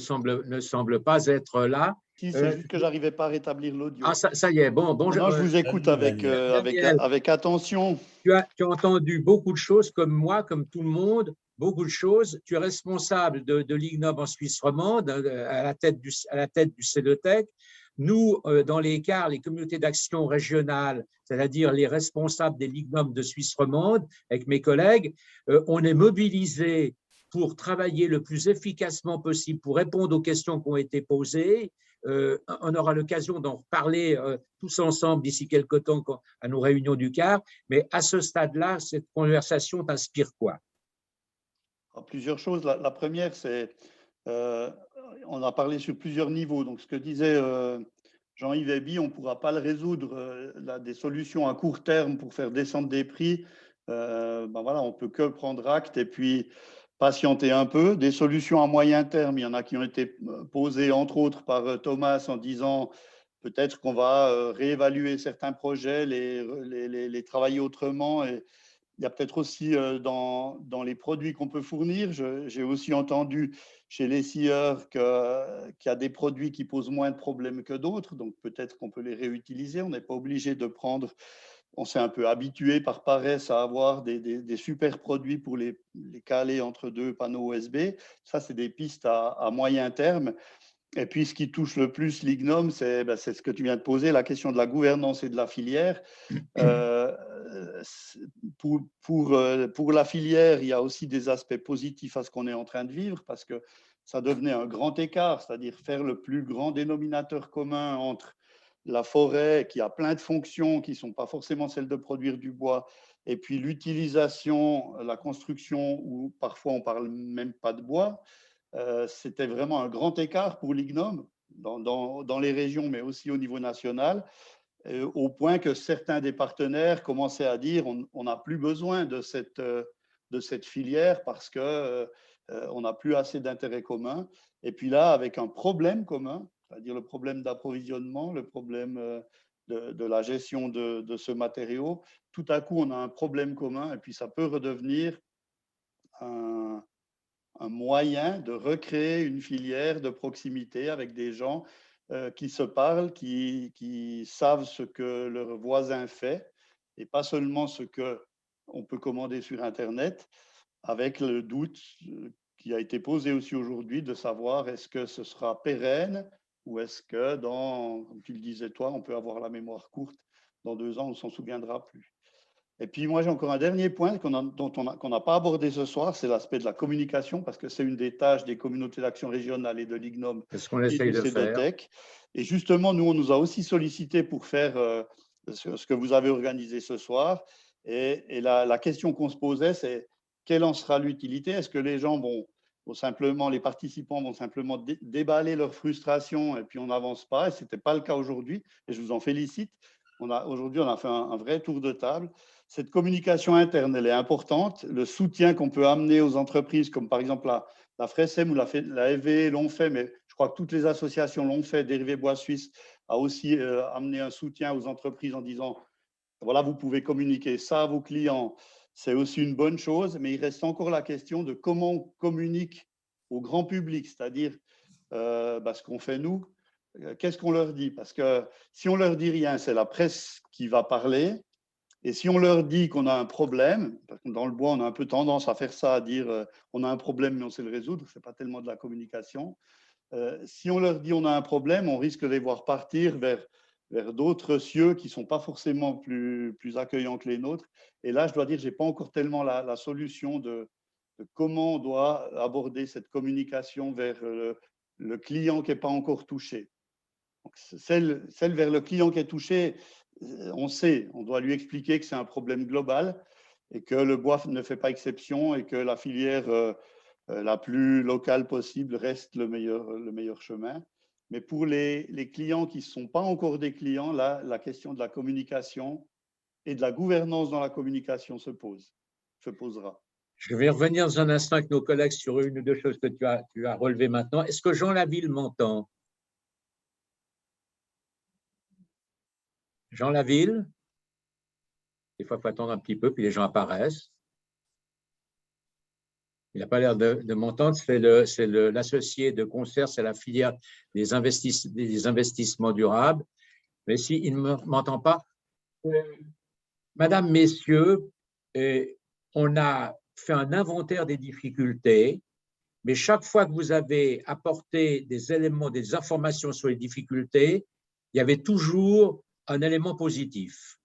S1: semble pas être là.
S9: Si, c'est juste que je n'arrivais pas à rétablir l'audio.
S1: Ah, ça y est, bonjour.
S9: Je vous écoute avec attention.
S1: Tu as entendu beaucoup de choses comme moi, comme tout le monde, beaucoup de choses. Tu es responsable de l'IGNOB en Suisse romande, à la tête du CEDOTEC. Nous, dans les CAR, les communautés d'action régionales, c'est-à-dire les responsables des LIGNOB de Suisse romande, avec mes collègues, on est mobilisés pour travailler le plus efficacement possible, pour répondre aux questions qui ont été posées. On aura l'occasion d'en reparler tous ensemble d'ici quelques temps à nos réunions du CAR, mais à ce stade-là, cette conversation t'inspire quoi?
S9: Plusieurs choses. La première, c'est on a parlé sur plusieurs niveaux. Donc, ce que disait Jean-Yves Eby, on ne pourra pas le résoudre. Des solutions à court terme pour faire descendre des prix, voilà, on ne peut que prendre acte et puis patienter un peu. Des solutions à moyen terme, il y en a qui ont été posées, entre autres, par Thomas en disant peut-être qu'on va réévaluer certains projets, les travailler autrement. Et il y a peut-être aussi dans les produits qu'on peut fournir. J'ai aussi entendu chez les scieurs qu'il y a des produits qui posent moins de problèmes que d'autres. Donc peut-être qu'on peut les réutiliser. On n'est pas obligé de prendre… On s'est un peu habitué par paresse à avoir des super produits pour les caler entre deux panneaux USB. Ça, c'est des pistes à moyen terme. Et puis, ce qui touche le plus l'IGNOB, c'est ce que tu viens de poser, la question de la gouvernance et de la filière. Pour la filière, il y a aussi des aspects positifs à ce qu'on est en train de vivre parce que ça devenait un grand écart, c'est-à-dire faire le plus grand dénominateur commun entre la forêt qui a plein de fonctions qui ne sont pas forcément celles de produire du bois, et puis l'utilisation, la construction, où parfois on ne parle même pas de bois. C'était vraiment un grand écart pour l'IGNOB dans les régions, mais aussi au niveau national, au point que certains des partenaires commençaient à dire on n'a plus besoin de cette filière parce qu'on n'a plus assez d'intérêts communs. Et puis là, avec un problème commun, c'est-à-dire le problème d'approvisionnement, le problème de la gestion de ce matériau, tout à coup, on a un problème commun et puis ça peut redevenir un moyen de recréer une filière de proximité avec des gens qui se parlent, qui savent ce que leur voisin fait et pas seulement ce qu'on peut commander sur Internet, avec le doute qui a été posé aussi aujourd'hui de savoir est-ce que ce sera pérenne ou est-ce que, comme tu le disais toi, on peut avoir la mémoire courte, dans 2 ans, on ne s'en souviendra plus. Et puis moi, j'ai encore un dernier point qu'on n'a pas abordé ce soir, c'est l'aspect de la communication, parce que c'est une des tâches des communautés d'action régionale et de l'IGNOB et du CEDOTEC. Et justement, nous, on nous a aussi sollicité pour faire ce que vous avez organisé ce soir. Et la question qu'on se posait, c'est quelle en sera l'utilité? Est-ce que les gens vont simplement, les participants vont simplement déballer leur frustration et puis on n'avance pas? Et ce n'était pas le cas aujourd'hui, et je vous en félicite. Aujourd'hui, on a fait un vrai tour de table. Cette communication interne, elle est importante. Le soutien qu'on peut amener aux entreprises, comme par exemple la FRESEM ou la FVE l'ont fait, mais je crois que toutes les associations l'ont fait. Dérivé Bois Suisse a aussi amené un soutien aux entreprises en disant, voilà, vous pouvez communiquer ça à vos clients. C'est aussi une bonne chose, mais il reste encore la question de comment on communique au grand public, c'est-à-dire ce qu'on fait nous. Qu'est-ce qu'on leur dit? Parce que si on leur dit rien, c'est la presse qui va parler. Et si on leur dit qu'on a un problème, parce que dans le bois, on a un peu tendance à faire ça, à dire on a un problème, mais on sait le résoudre. Ce n'est pas tellement de la communication. Si on leur dit on a un problème, on risque de les voir partir vers d'autres cieux qui ne sont pas forcément plus accueillants que les nôtres. Et là, je dois dire, je n'ai pas encore tellement la solution de comment on doit aborder cette communication vers le client qui n'est pas encore touché. Donc, celle vers le client qui est touché, on sait, on doit lui expliquer que c'est un problème global et que le bois ne fait pas exception et que la filière la plus locale possible reste le meilleur chemin. Mais pour les clients qui ne sont pas encore des clients, là, la question de la communication et de la gouvernance dans la communication se posera.
S1: Je vais revenir dans un instant avec nos collègues sur une ou deux choses que tu as relevées maintenant. Est-ce que Jean Laville m'entend? Jean Laville? Des fois, il faut attendre un petit peu, puis les gens apparaissent. Il n'a pas l'air de m'entendre. C'est l'associé de Concert, c'est la filière des investissements durables. Mais s'il ne m'entend pas, Madame, Messieurs, on a fait un inventaire des difficultés, mais chaque fois que vous avez apporté des éléments, des informations sur les difficultés, il y avait toujours un élément positif.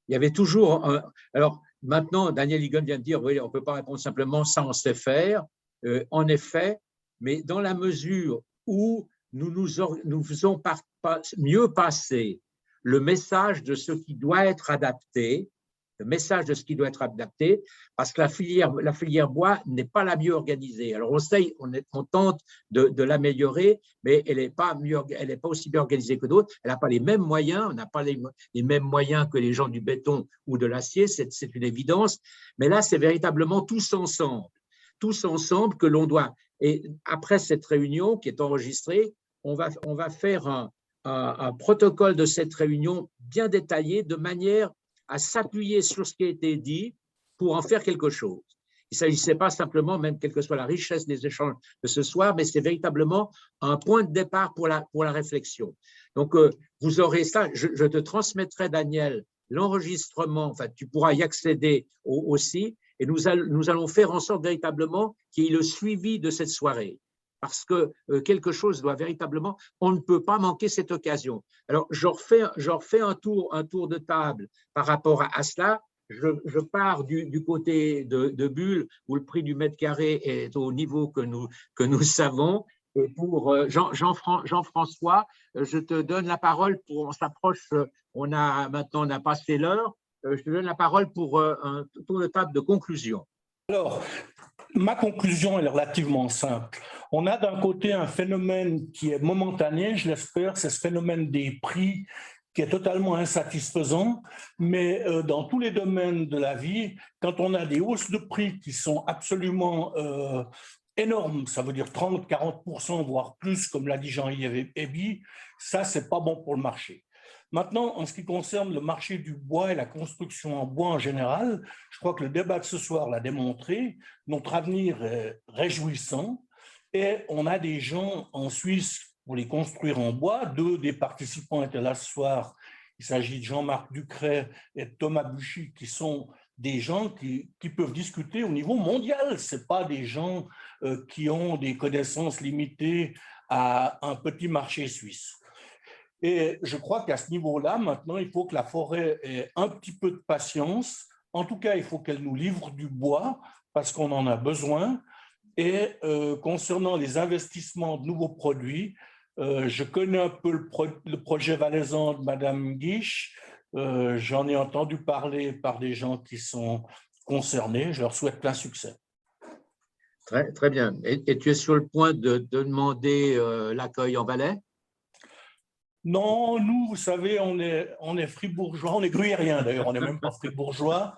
S1: Il y avait toujours alors, maintenant, Daniel Egan vient de dire, oui, on ne peut pas répondre simplement, ça on sait faire. En effet, mais dans la mesure où nous faisons mieux passer le message de ce qui doit être adapté, parce que la filière bois n'est pas la mieux organisée. Alors, on tente de l'améliorer, mais elle n'est pas aussi bien organisée que d'autres. Elle n'a pas les mêmes moyens, on n'a pas les mêmes moyens que les gens du béton ou de l'acier, c'est une évidence. Mais là, c'est véritablement tous ensemble que l'on doit. Et après cette réunion qui est enregistrée, on va faire un protocole de cette réunion bien détaillé de manière à s'appuyer sur ce qui a été dit pour en faire quelque chose. Il ne s'agissait pas simplement, même quelle que soit la richesse des échanges de ce soir, mais c'est véritablement un point de départ pour la réflexion. Donc, vous aurez ça, je te transmettrai, Daniel, l'enregistrement, enfin, tu pourras y accéder aussi, et nous allons faire en sorte véritablement qu'il y ait le suivi de cette soirée. Parce que quelque chose doit véritablement, on ne peut pas manquer cette occasion. Alors, je refais un tour de table par rapport à cela. Je pars du côté de Bulle, où le prix du mètre carré est au niveau que nous savons. Et pour Jean-François, je te donne la parole on s'approche, on a passé l'heure. Je te donne la parole pour un tour de table de conclusion.
S3: Alors, ma conclusion est relativement simple. On a d'un côté un phénomène qui est momentané, je l'espère, c'est ce phénomène des prix qui est totalement insatisfaisant, mais dans tous les domaines de la vie, quand on a des hausses de prix qui sont absolument énormes, ça veut dire 30-40%, voire plus, comme l'a dit Jean-Yves Héby, ça, c'est pas bon pour le marché. Maintenant, en ce qui concerne le marché du bois et la construction en bois en général, je crois que le débat de ce soir l'a démontré, notre avenir est réjouissant et on a des gens en Suisse pour les construire en bois. Deux des participants étaient là ce soir. Il s'agit de Jean-Marc Ducret et de Thomas Buchy, qui sont des gens qui peuvent discuter au niveau mondial. Ce n'est pas des gens qui ont des connaissances limitées à un petit marché suisse. Et je crois qu'à ce niveau-là, maintenant, il faut que la forêt ait un petit peu de patience. En tout cas, il faut qu'elle nous livre du bois parce qu'on en a besoin. Et concernant les investissements de nouveaux produits, je connais un peu le projet valaisan de Madame Guiche. J'en ai entendu parler par des gens qui sont concernés. Je leur souhaite plein succès.
S1: Très, très bien. Et tu es sur le point de demander l'accueil en Valais?
S3: Non, nous, vous savez, on est fribourgeois, on est gruyériens d'ailleurs, on n'est même pas fribourgeois,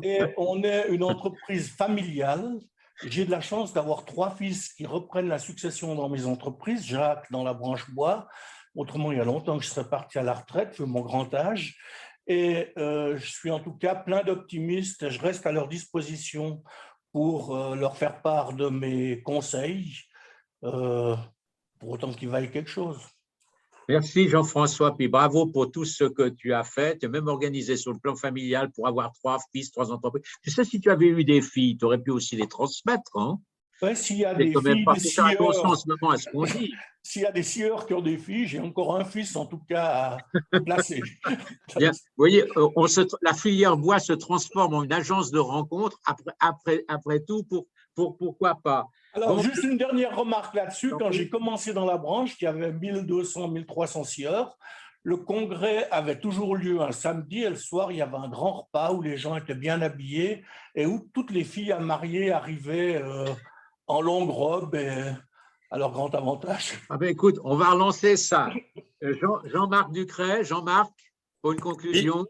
S3: et on est une entreprise familiale. J'ai de la chance d'avoir 3 fils qui reprennent la succession dans mes entreprises, Jacques dans la branche bois. Autrement, il y a longtemps que je serais parti à la retraite, vu mon grand âge. Et je suis en tout cas plein d'optimistes et je reste à leur disposition pour leur faire part de mes conseils, pour autant qu'ils vaillent quelque chose.
S1: Merci Jean-François, puis bravo pour tout ce que tu as fait. Tu as même organisé sur le plan familial pour avoir 3 fils, 3 entreprises. Tu sais, si tu avais eu des filles, tu aurais pu aussi les transmettre. Hein?
S3: Ouais, s'il y a des
S1: quand même
S3: filles,
S1: pas
S3: des
S1: faire attention en
S3: scieurs,
S1: ce moment à ce qu'on dit.
S3: s'il y a des scieurs qui ont des filles, j'ai encore un fils en tout cas à placer.
S1: Bien, vous voyez, la filière bois se transforme en une agence de rencontres après tout, pourquoi pas.
S3: Alors,
S1: Donc,
S3: juste une dernière remarque là-dessus. Quand j'ai commencé dans la branche, il y avait 1200, 1300 scieurs. Le congrès avait toujours lieu un samedi et le soir, il y avait un grand repas où les gens étaient bien habillés et où toutes les filles à marier arrivaient en longue robe et à leur grand avantage.
S1: Ah ben écoute, on va relancer ça. Jean-Marc Ducret, Jean-Marc, pour une conclusion.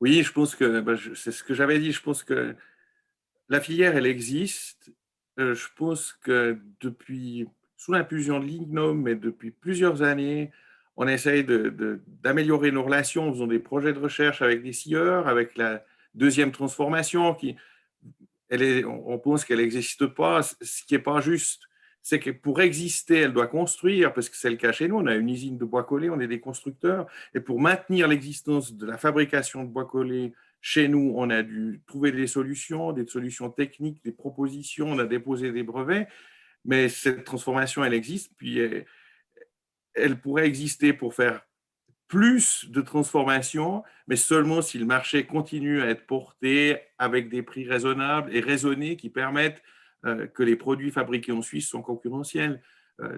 S4: Oui, je pense que c'est ce que j'avais dit. Je pense que la filière, elle existe. Je pense que depuis, sous l'impulsion de l'IGNOM, mais depuis plusieurs années, on essaye d'améliorer nos relations en faisant des projets de recherche avec des scieurs, avec la deuxième transformation. On pense qu'elle n'existe pas, ce qui n'est pas juste. C'est que pour exister, elle doit construire, parce que c'est le cas chez nous. On a une usine de bois collé, on est des constructeurs. Et pour maintenir l'existence de la fabrication de bois collé chez nous, on a dû trouver des solutions techniques, des propositions, on a déposé des brevets. Mais cette transformation, elle existe, puis elle pourrait exister pour faire plus de transformation, mais seulement si le marché continue à être porté avec des prix raisonnables et raisonnés qui permettent que les produits fabriqués en Suisse sont concurrentiels.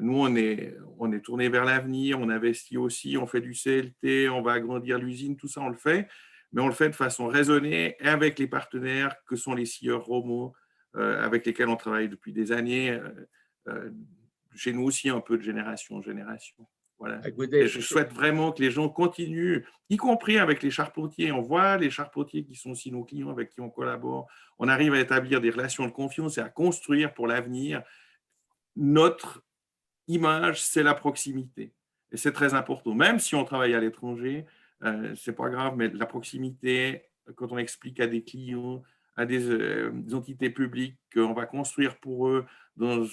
S4: Nous, on est tourné vers l'avenir, on investit aussi, on fait du CLT, on va agrandir l'usine, tout ça, on le fait, mais on le fait de façon raisonnée et avec les partenaires que sont les scieurs romans, avec lesquels on travaille depuis des années, chez nous aussi un peu de génération en génération. Voilà. Et je souhaite vraiment que les gens continuent, y compris avec les charpentiers. On voit les charpentiers qui sont aussi nos clients, avec qui on collabore. On arrive à établir des relations de confiance et à construire pour l'avenir. Notre image, c'est la proximité. Et c'est très important. Même si on travaille à l'étranger, ce n'est pas grave, mais la proximité, quand on explique à des clients, à des entités publiques qu'on va construire pour eux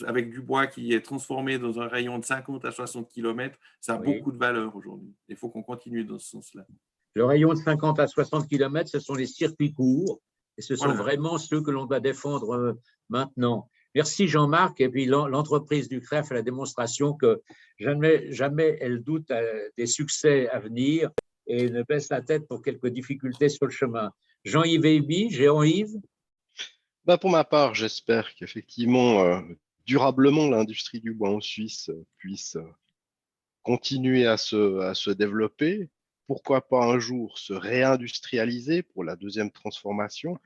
S4: avec du bois qui est transformé dans un rayon de 50 à 60 km, ça a beaucoup de valeur aujourd'hui. Il faut qu'on continue dans ce sens-là.
S1: Le rayon de 50 à 60 km, ce sont les circuits courts et ce sont vraiment ceux que l'on doit défendre maintenant. Merci Jean-Marc. Et puis l'entreprise du CREF fait la démonstration que jamais elle doute des succès à venir et ne baisse la tête pour quelques difficultés sur le chemin. Jean-Yves Eybi, Jean-Yves?
S6: Pour ma part, j'espère qu'effectivement, durablement, l'industrie du bois en Suisse puisse continuer à se développer. Pourquoi pas un jour se réindustrialiser pour la deuxième transformation.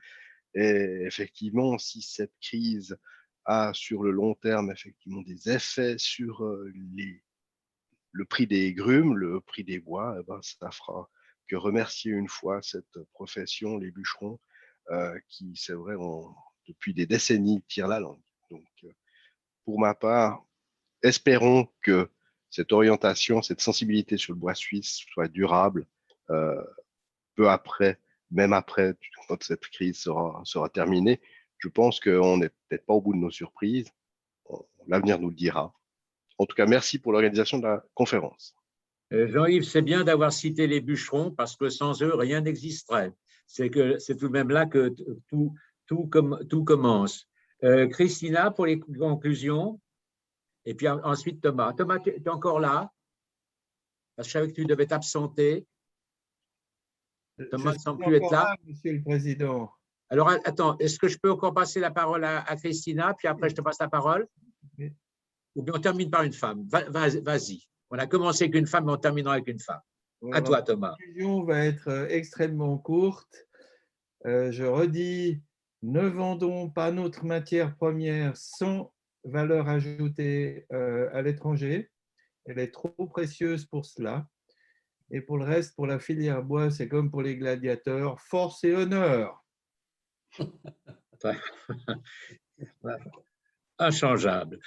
S6: Et effectivement, si cette crise a sur le long terme effectivement des effets sur le prix des grumes, le prix des bois, ça fera que remercier une fois cette profession, les bûcherons, qui, c'est vrai, depuis des décennies, tirent la langue. Donc, pour ma part, espérons que cette orientation, cette sensibilité sur le bois suisse soit durable, peu après, même après, quand cette crise sera terminée. Je pense qu'on n'est peut-être pas au bout de nos surprises. L'avenir nous le dira. En tout cas, merci pour l'organisation de la conférence.
S1: Jean-Yves, c'est bien d'avoir cité les bûcherons parce que sans eux, rien n'existerait. C'est tout de même là que tout commence. Christina, pour les conclusions. Et puis ensuite, Thomas. Thomas, tu es encore là? Parce que je savais que tu devais t'absenter. Thomas ne semble plus être là.
S7: Monsieur le Président.
S1: Alors, attends, est-ce que je peux encore passer la parole à Christina, puis après, je te passe la parole?
S7: Oui.
S1: Ou bien on termine par une femme? Vas-y. On a commencé avec une femme, mais on terminera avec une femme. À toi, Thomas.
S7: La conclusion va être extrêmement courte. Je redis, ne vendons pas notre matière première sans valeur ajoutée à l'étranger. Elle est trop précieuse pour cela. Et pour le reste, pour la filière bois, c'est comme pour les gladiateurs, force et honneur.
S1: Inchangeable.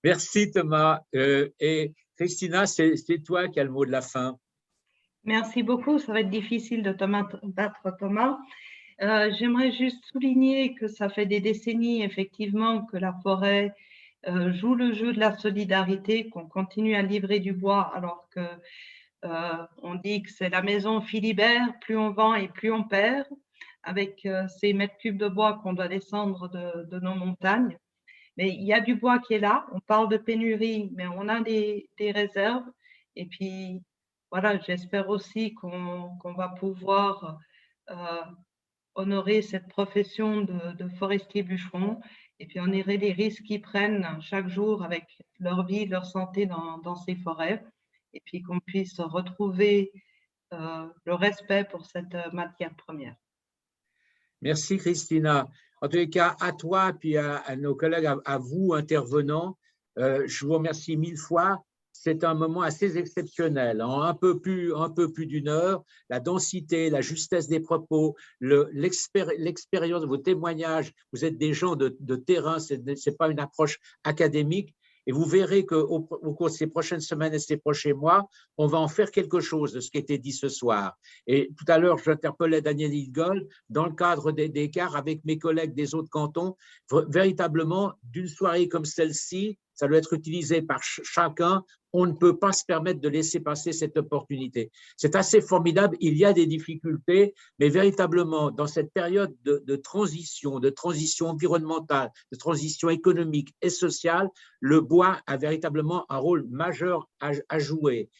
S1: Merci Thomas. Et Christina, c'est toi qui as le mot de la fin.
S2: Merci beaucoup. Ça va être difficile de battre Thomas. J'aimerais juste souligner que ça fait des décennies, effectivement, que la forêt joue le jeu de la solidarité, qu'on continue à livrer du bois alors que on dit que c'est la maison Philibert, plus on vend et plus on perd, avec ces mètres cubes de bois qu'on doit descendre de nos montagnes. Mais il y a du bois qui est là. On parle de pénurie, mais on a des réserves. Et puis, voilà, j'espère aussi qu'on va pouvoir honorer cette profession de forestier bûcheron et puis honorer les risques qu'ils prennent chaque jour avec leur vie, leur santé dans ces forêts, et puis qu'on puisse retrouver le respect pour cette matière première.
S1: Merci Christina. En tous les cas, à toi, puis à nos collègues, à vous intervenants, je vous remercie 1000 fois. C'est un moment assez exceptionnel. En un peu plus d'une heure, la densité, la justesse des propos, l'expérience de vos témoignages, vous êtes des gens de terrain, ce n'est pas une approche académique. Et vous verrez qu'au cours de ces prochaines semaines et ces prochains mois, on va en faire quelque chose de ce qui a été dit ce soir. Et tout à l'heure, j'interpellais Daniel Hidgol dans le cadre des CAR avec mes collègues des autres cantons. Véritablement, d'une soirée comme celle-ci, ça doit être utilisé par chacun. On ne peut pas se permettre de laisser passer cette opportunité. C'est assez formidable. Il y a des difficultés, mais véritablement, dans cette période de transition environnementale, de transition économique et sociale, le bois a véritablement un rôle majeur à jouer.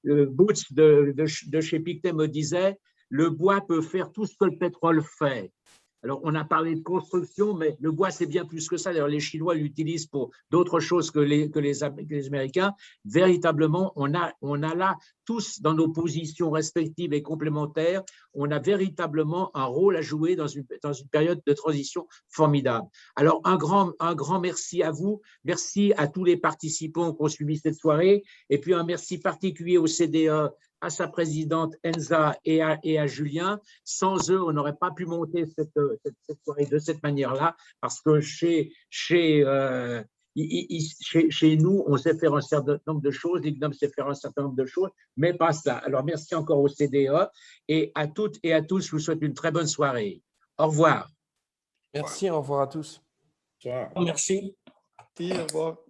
S1: Boots de chez Pictet me disait, le bois peut faire tout ce que le pétrole fait. Alors, on a parlé de construction, mais le bois, c'est bien plus que ça. D'ailleurs, les Chinois l'utilisent pour d'autres choses que les Américains. Véritablement, on a là, tous dans nos positions respectives et complémentaires, on a véritablement un rôle à jouer dans une période de transition formidable. Alors, un grand merci à vous. Merci à tous les participants qui ont suivi cette soirée. Et puis, un merci particulier au CDE, à sa présidente Enza et à Julien. Sans eux, on n'aurait pas pu monter cette soirée de cette manière-là, parce que chez nous, on sait faire un certain nombre de choses, l'ICNOM sait faire un certain nombre de choses, mais pas ça. Alors, merci encore au CDE, et à toutes et à tous, je vous souhaite une très bonne soirée. Au revoir.
S5: Merci, au revoir à tous.
S3: Merci.
S7: Merci, au revoir.